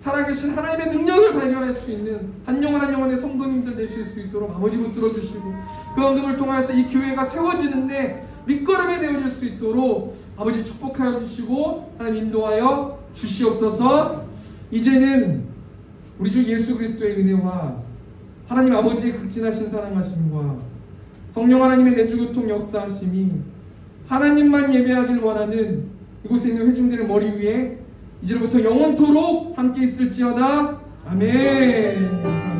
살아계신 하나님의 능력을 발견할 수 있는 한 영혼 한 영혼의 성도님들 되실 수 있도록 아버지 붙들어 주시고, 그 헌금을 통해서 이 교회가 세워지는데 밑거름이 되어질 수 있도록 아버지 축복하여 주시고 하나님 인도하여 주시옵소서. 이제는 우리 주 예수 그리스도의 은혜와 하나님 아버지의 극진하신 사랑하심과 성령 하나님의 내주교통 역사하심이 하나님만 예배하길 원하는 이곳에 있는 회중들의 머리 위에 이제로부터 영원토록 함께 있을지어다. 아멘.